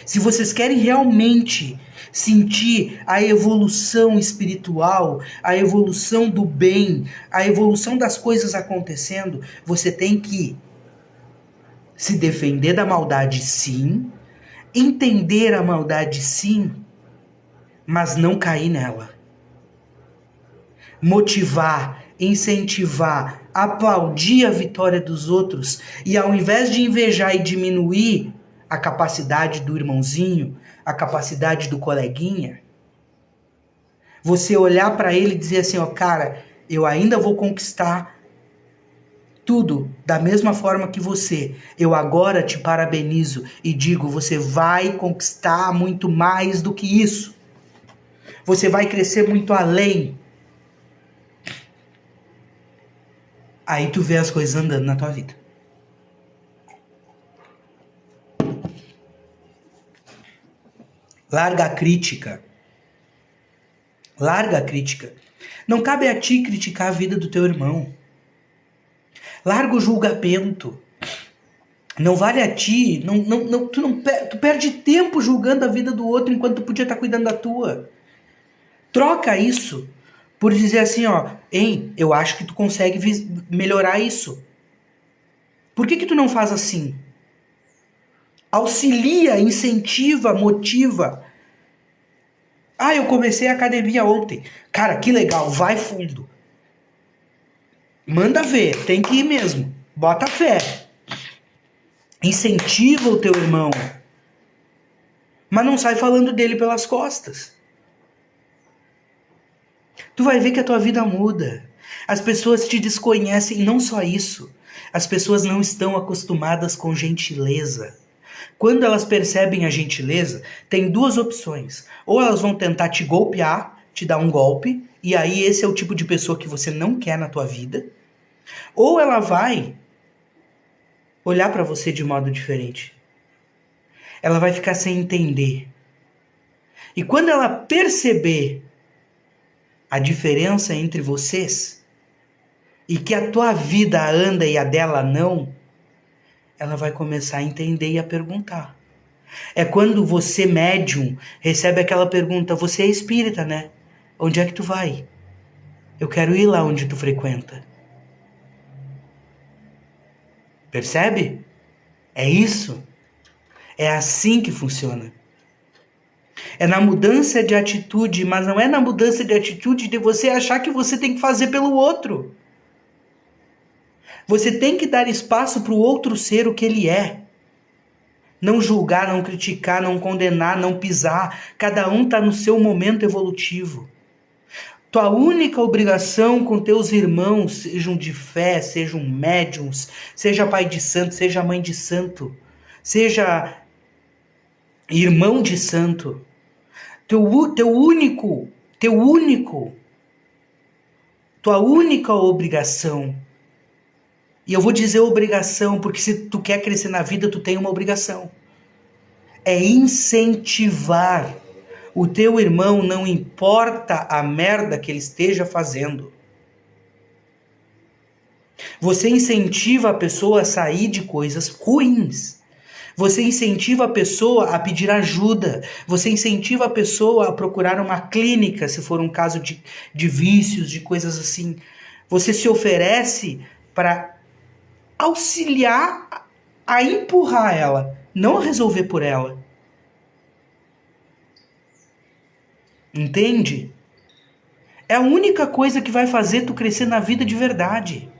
se vocês querem realmente sentir a evolução espiritual, a evolução do bem, a evolução das coisas acontecendo, você tem que se defender da maldade, sim, entender a maldade, sim, mas não cair nela. Motivar, incentivar, aplaudir a vitória dos outros e ao invés de invejar e diminuir a capacidade do irmãozinho, a capacidade do coleguinha, você olhar para ele e dizer assim, ó, cara, eu ainda vou conquistar tudo da mesma forma que você. Eu agora te parabenizo e digo, você vai conquistar muito mais do que isso. Você vai crescer muito além. Aí tu vê as coisas andando na tua vida. Larga a crítica. Larga a crítica. Não cabe a ti criticar a vida do teu irmão. Larga o julgamento. Não vale a ti. Tu perde tempo julgando a vida do outro enquanto tu podia estar cuidando da tua. Troca isso por dizer assim, ó, hein, eu acho que tu consegue melhorar isso. Por que tu não faz assim? Auxilia, incentiva, motiva. Ah, eu comecei a academia ontem. Cara, que legal, vai fundo. Manda ver, tem que ir mesmo. Bota fé. Incentiva o teu irmão. Mas não sai falando dele pelas costas. Tu vai ver que a tua vida muda. As pessoas te desconhecem, e não só isso. As pessoas não estão acostumadas com gentileza. Quando elas percebem a gentileza, tem duas opções. Ou elas vão tentar te golpear, te dar um golpe, e aí esse é o tipo de pessoa que você não quer na tua vida. Ou ela vai olhar para você de modo diferente. Ela vai ficar sem entender. E quando ela perceber a diferença entre vocês, e que a tua vida anda e a dela não, ela vai começar a entender e a perguntar. É quando você, médium, recebe aquela pergunta, você é espírita, né? Onde é que tu vai? Eu quero ir lá onde tu frequenta. Percebe? É isso. É assim que funciona. É na mudança de atitude, mas não é na mudança de atitude de você achar que você tem que fazer pelo outro. Você tem que dar espaço para o outro ser o que ele é. Não julgar, não criticar, não condenar, não pisar. Cada um está no seu momento evolutivo. Tua única obrigação com teus irmãos, sejam de fé, sejam médiums, seja pai de santo, seja mãe de santo, seja irmão de santo, tua única obrigação, e eu vou dizer obrigação porque se tu quer crescer na vida, tu tem uma obrigação, é incentivar o teu irmão, não importa a merda que ele esteja fazendo. Você incentiva a pessoa a sair de coisas ruins. Você incentiva a pessoa a pedir ajuda. Você incentiva a pessoa a procurar uma clínica, se for um caso de vícios, de coisas assim. Você se oferece para auxiliar a empurrar ela, não a resolver por ela. Entende? É a única coisa que vai fazer tu crescer na vida de verdade.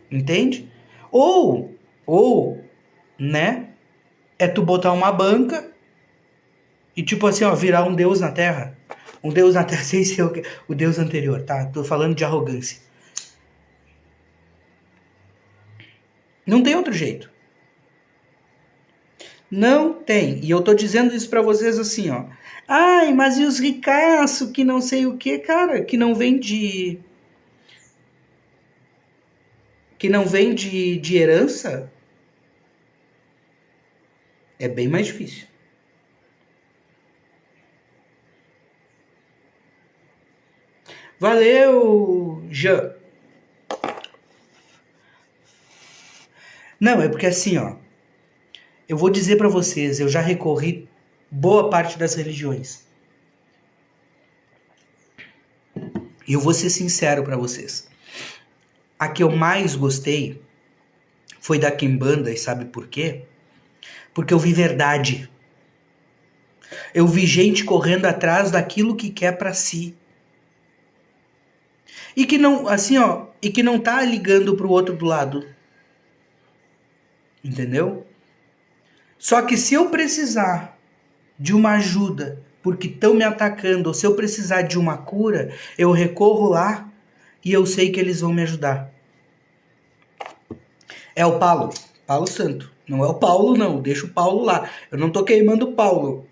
Entende? Ou, né? É tu botar uma banca e tipo assim, ó, virar um deus na Terra. Um deus na Terra sem ser o deus anterior, tá? Tô falando de arrogância. Não tem outro jeito. Não tem. E eu tô dizendo isso pra vocês assim, ó. Ai, mas e os ricaços que não sei o que, cara, que não vem de herança? É bem mais difícil. Valeu, Jean. Não, é porque assim, ó. Eu vou dizer pra vocês, eu já recorri boa parte das religiões. E eu vou ser sincero pra vocês. A que eu mais gostei foi da Quimbanda, e sabe por quê? Porque eu vi verdade. Eu vi gente correndo atrás daquilo que quer pra si. E que não, assim, ó, e que não tá ligando pro outro do lado. Entendeu? Só que se eu precisar de uma ajuda, porque estão me atacando, ou se eu precisar de uma cura, eu recorro lá e eu sei que eles vão me ajudar. É o Paulo Santo. Não é o Paulo, não. Deixa o Paulo lá. Eu não tô queimando o Paulo.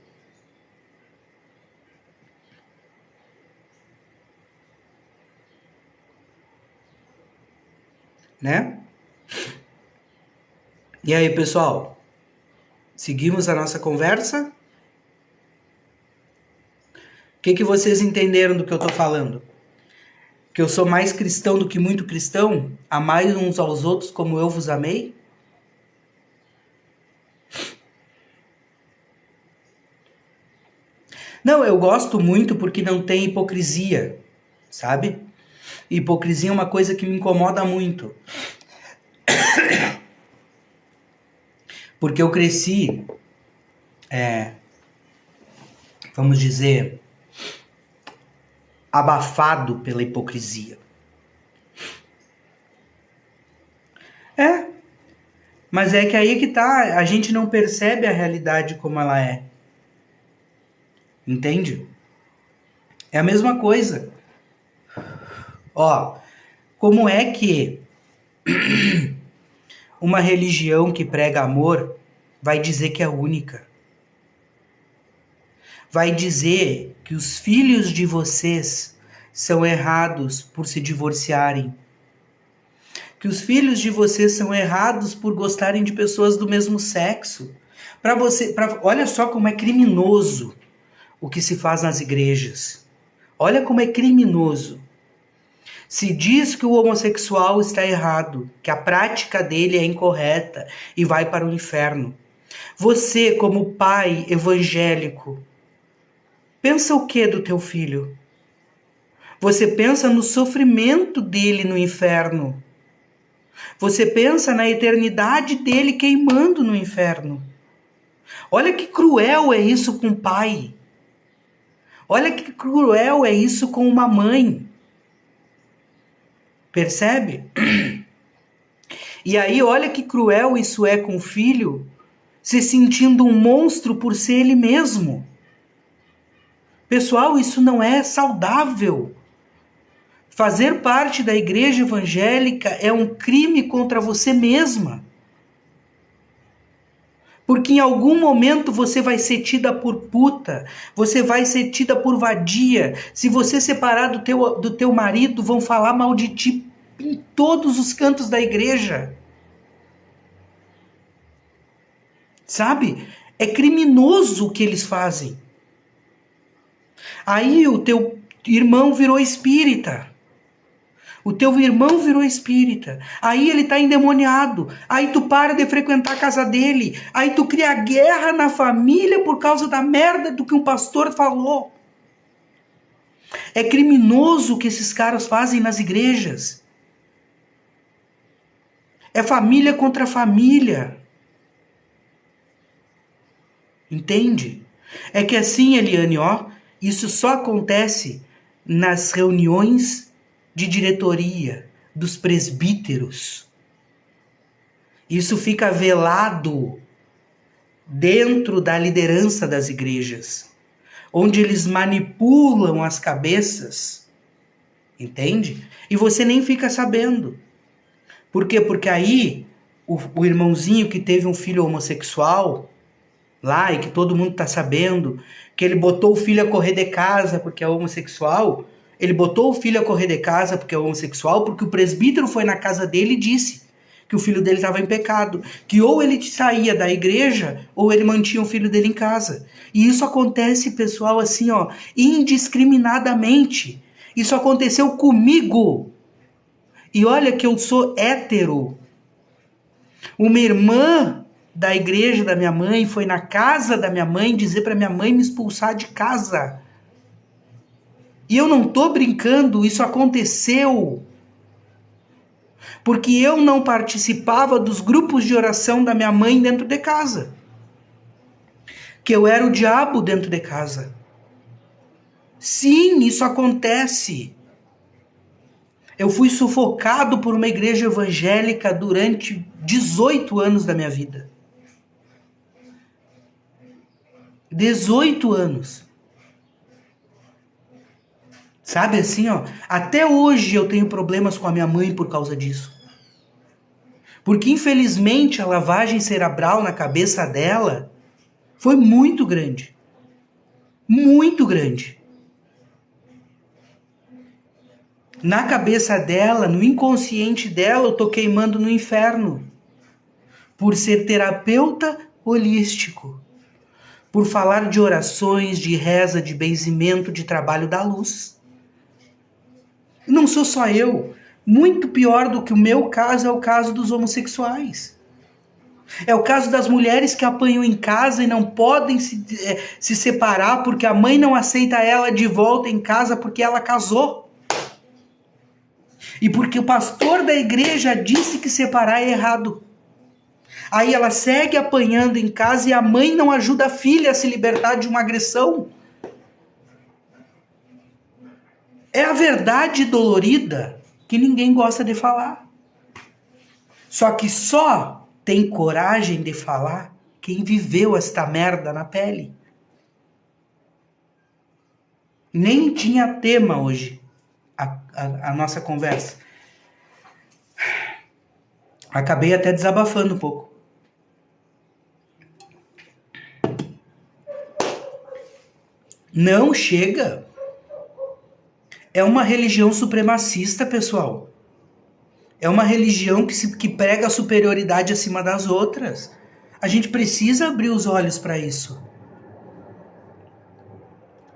Né? E aí, pessoal? Seguimos a nossa conversa? O que vocês entenderam do que eu tô falando? Que eu sou mais cristão do que muito cristão? Amai uns aos outros como eu vos amei? Não, eu gosto muito porque não tem hipocrisia, sabe? Hipocrisia é uma coisa que me incomoda muito. Porque eu cresci, vamos dizer, abafado pela hipocrisia. Mas é que aí que tá, a gente não percebe a realidade como ela é. Entende? É a mesma coisa. Ó, como é que uma religião que prega amor vai dizer que é única? Vai dizer que os filhos de vocês são errados por se divorciarem. Que os filhos de vocês são errados por gostarem de pessoas do mesmo sexo. Olha só como é criminoso o que se faz nas igrejas. Olha como é criminoso. Se diz que o homossexual está errado, que a prática dele é incorreta e vai para o inferno. Você, como pai evangélico, pensa o que do teu filho? Você pensa no sofrimento dele no inferno. Você pensa na eternidade dele queimando no inferno. Olha que cruel é isso com o pai. Olha que cruel é isso com uma mãe. Percebe? E aí, olha que cruel isso é com o filho, se sentindo um monstro por ser ele mesmo. Pessoal, isso não é saudável. Fazer parte da igreja evangélica é um crime contra você mesma. Porque em algum momento você vai ser tida por puta, você vai ser tida por vadia. Se você separar do teu marido, vão falar mal de ti em todos os cantos da igreja. Sabe? É criminoso o que eles fazem. Aí o teu irmão virou espírita. O teu irmão virou espírita. Aí ele tá endemoniado. Aí tu para de frequentar a casa dele. Aí tu cria guerra na família por causa da merda do que um pastor falou. É criminoso o que esses caras fazem nas igrejas. É família contra família. Entende? É que assim, Eliane, ó, isso só acontece nas reuniões de diretoria dos presbíteros. Isso fica velado dentro da liderança das igrejas, onde eles manipulam as cabeças, entende? E você nem fica sabendo. Por quê? Porque aí o irmãozinho que teve um filho homossexual lá e que todo mundo tá sabendo, que ele botou o filho a correr de casa porque é homossexual, ele botou o filho a correr de casa porque é homossexual, porque o presbítero foi na casa dele e disse que o filho dele estava em pecado, que ou ele saía da igreja ou ele mantinha o filho dele em casa. E isso acontece, pessoal, assim, ó, indiscriminadamente. Isso aconteceu comigo. E olha que eu sou hétero. Uma irmã da igreja da minha mãe foi na casa da minha mãe dizer para minha mãe me expulsar de casa. E eu não tô brincando, isso aconteceu. Porque eu não participava dos grupos de oração da minha mãe dentro de casa. Que eu era o diabo dentro de casa. Sim, isso acontece. Eu fui sufocado por uma igreja evangélica durante 18 anos da minha vida. 18 anos. Sabe assim, ó, até hoje eu tenho problemas com a minha mãe por causa disso. Porque infelizmente a lavagem cerebral na cabeça dela foi muito grande. Muito grande. Na cabeça dela, no inconsciente dela, eu tô queimando no inferno. Por ser terapeuta holístico. Por falar de orações, de reza, de benzimento, de trabalho da luz. Não sou só eu. Muito pior do que o meu caso é o caso dos homossexuais. É o caso das mulheres que apanham em casa e não podem se separar porque a mãe não aceita ela de volta em casa porque ela casou. E porque o pastor da igreja disse que separar é errado. Aí ela segue apanhando em casa e a mãe não ajuda a filha a se libertar de uma agressão. É a verdade dolorida que ninguém gosta de falar. Só que só tem coragem de falar quem viveu esta merda na pele. Nem tinha tema hoje a nossa conversa. Acabei até desabafando um pouco. Não chega. É uma religião supremacista, pessoal. É uma religião que prega a superioridade acima das outras. A gente precisa abrir os olhos para isso.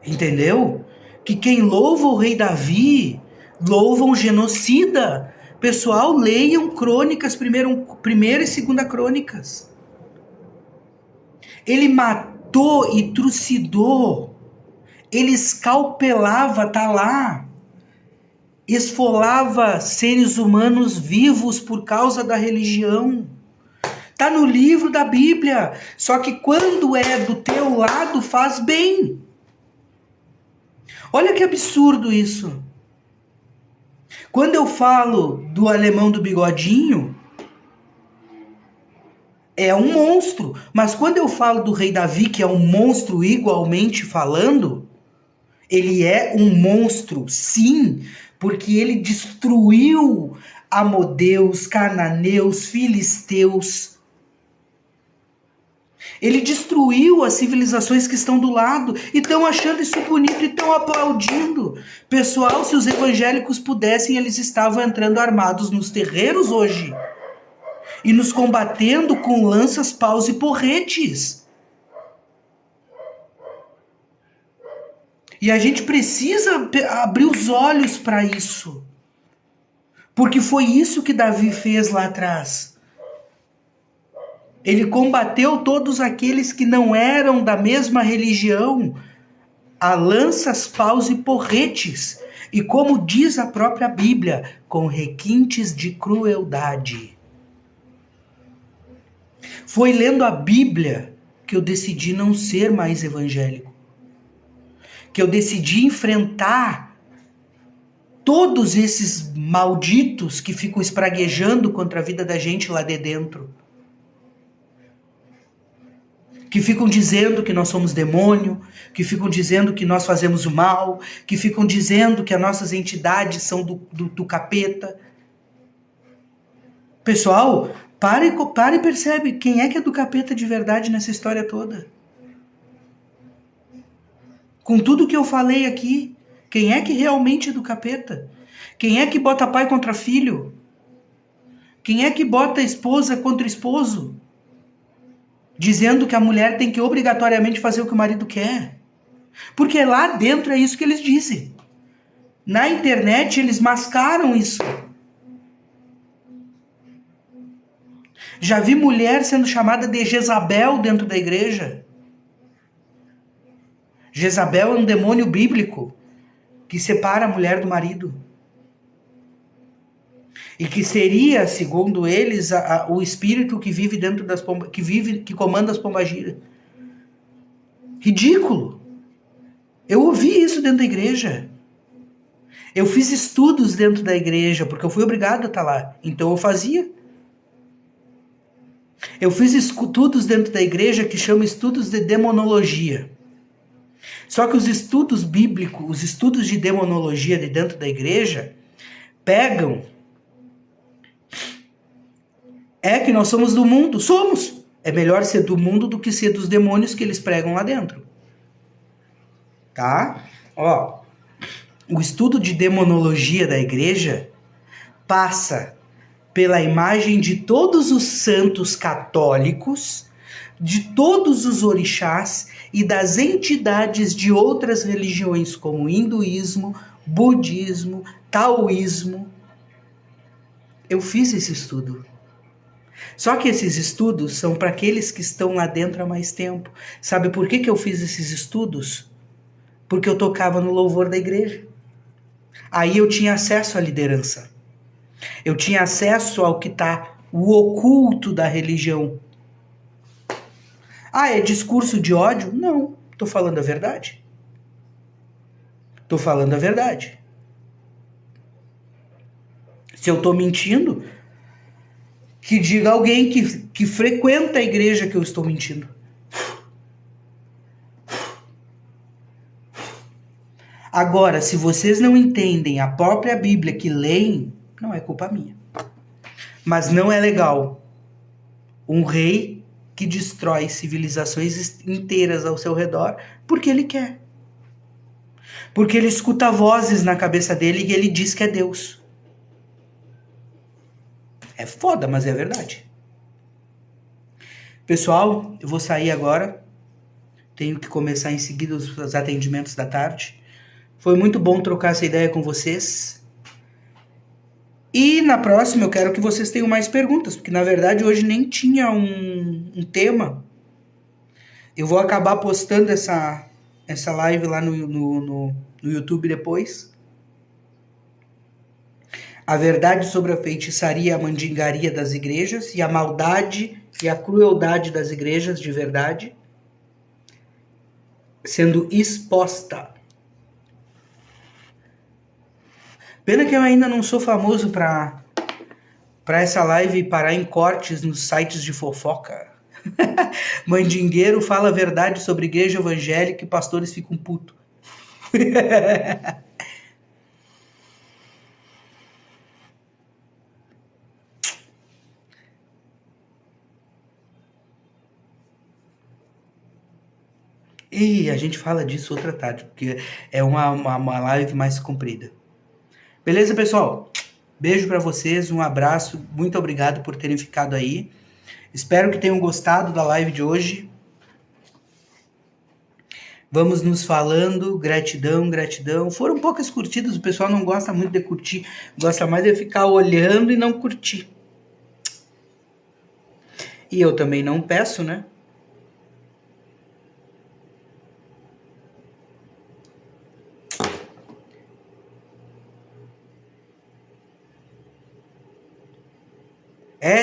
Entendeu? Que quem louva o rei Davi, louva um genocida. Pessoal, leiam Crônicas, primeira e segunda Crônicas. Ele matou e trucidou. Ele escalpelava, tá lá. Esfolava seres humanos vivos por causa da religião. Tá no livro da Bíblia. Só que quando é do teu lado, faz bem. Olha que absurdo isso. Quando eu falo do alemão do bigodinho, é um monstro. Mas quando eu falo do rei Davi, que é um monstro igualmente falando, ele é um monstro, sim, porque ele destruiu amodeus, cananeus, filisteus. Ele destruiu as civilizações que estão do lado e estão achando isso bonito e estão aplaudindo. Pessoal, se os evangélicos pudessem, eles estavam entrando armados nos terreiros hoje e nos combatendo com lanças, paus e porretes. E a gente precisa abrir os olhos para isso. Porque foi isso que Davi fez lá atrás. Ele combateu todos aqueles que não eram da mesma religião, a lanças, paus e porretes. E como diz a própria Bíblia, com requintes de crueldade. Foi lendo a Bíblia que eu decidi não ser mais evangélico. Que eu decidi enfrentar todos esses malditos que ficam espraguejando contra a vida da gente lá de dentro. Que ficam dizendo que nós somos demônio, que ficam dizendo que nós fazemos o mal, que ficam dizendo que as nossas entidades são do capeta. Pessoal, para e percebe quem é que é do capeta de verdade nessa história toda. Com tudo que eu falei aqui, quem é que realmente é do capeta? Quem é que bota pai contra filho? Quem é que bota esposa contra esposo? Dizendo que a mulher tem que obrigatoriamente fazer o que o marido quer. Porque lá dentro é isso que eles dizem. Na internet eles mascaram isso. Já vi mulher sendo chamada de Jezabel dentro da igreja. Jezabel é um demônio bíblico que separa a mulher do marido. E que seria, segundo eles, o espírito que vive dentro das pombas, que comanda as pombagiras. Ridículo. Eu ouvi isso dentro da igreja. Eu fiz estudos dentro da igreja, porque eu fui obrigado a estar lá. Então eu fazia. Eu fiz estudos dentro da igreja que chamam estudos de demonologia. Só que os estudos bíblicos, os estudos de demonologia de dentro da igreja, pegam... É que nós somos do mundo. Somos! É melhor ser do mundo do que ser dos demônios que eles pregam lá dentro. Tá? Ó, o estudo de demonologia da igreja passa pela imagem de todos os santos católicos, de todos os orixás e das entidades de outras religiões como hinduísmo, budismo, taoísmo. Eu fiz esse estudo. Só que esses estudos são para aqueles que estão lá dentro há mais tempo. Sabe por que eu fiz esses estudos? Porque eu tocava no louvor da igreja. Aí eu tinha acesso à liderança. Eu tinha acesso ao que está o oculto da religião. Ah, é discurso de ódio? Não, estou falando a verdade. Estou falando a verdade. Se eu estou mentindo, que diga alguém que frequenta a igreja que eu estou mentindo. Agora, se vocês não entendem a própria Bíblia que leem, não é culpa minha. Mas não é legal um rei que destrói civilizações inteiras ao seu redor porque ele quer. Porque ele escuta vozes na cabeça dele e ele diz que é Deus. É foda, mas é verdade. Pessoal, eu vou sair agora. Tenho que começar em seguida os atendimentos da tarde. Foi muito bom trocar essa ideia com vocês. E na próxima eu quero que vocês tenham mais perguntas, porque na verdade hoje nem tinha um tema. Eu vou acabar postando essa live lá no YouTube depois. A verdade sobre a feitiçaria e a mandingaria das igrejas e a maldade e a crueldade das igrejas de verdade sendo exposta. Pena que eu ainda não sou famoso para essa live parar em cortes nos sites de fofoca. Mandingueiro fala a verdade sobre igreja evangélica e pastores ficam putos. E a gente fala disso outra tarde, porque é uma live mais comprida. Beleza, pessoal? Beijo para vocês, um abraço, muito obrigado por terem ficado aí. Espero que tenham gostado da live de hoje. Vamos nos falando, gratidão, gratidão. Foram poucas curtidas, o pessoal não gosta muito de curtir, gosta mais de ficar olhando e não curtir. E eu também não peço, né?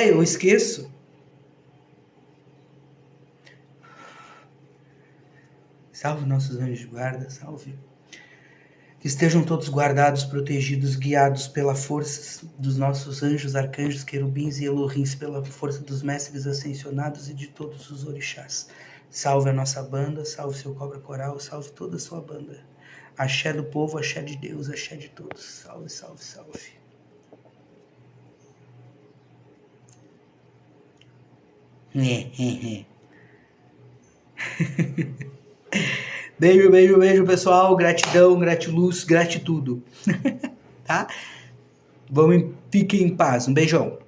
Eu esqueço. Salve nossos anjos de guarda, salve. Que estejam todos guardados, protegidos, guiados pela força dos nossos anjos, arcanjos, querubins e elohins, pela força dos mestres ascensionados e de todos os orixás. Salve a nossa banda, salve seu cobra coral, salve toda a sua banda. Axé do povo, axé de Deus, axé de todos. Salve, salve, salve. Beijo, beijo, beijo, pessoal. Gratidão, gratiluz, gratitudo. Tá? Fiquem em paz. Um beijão.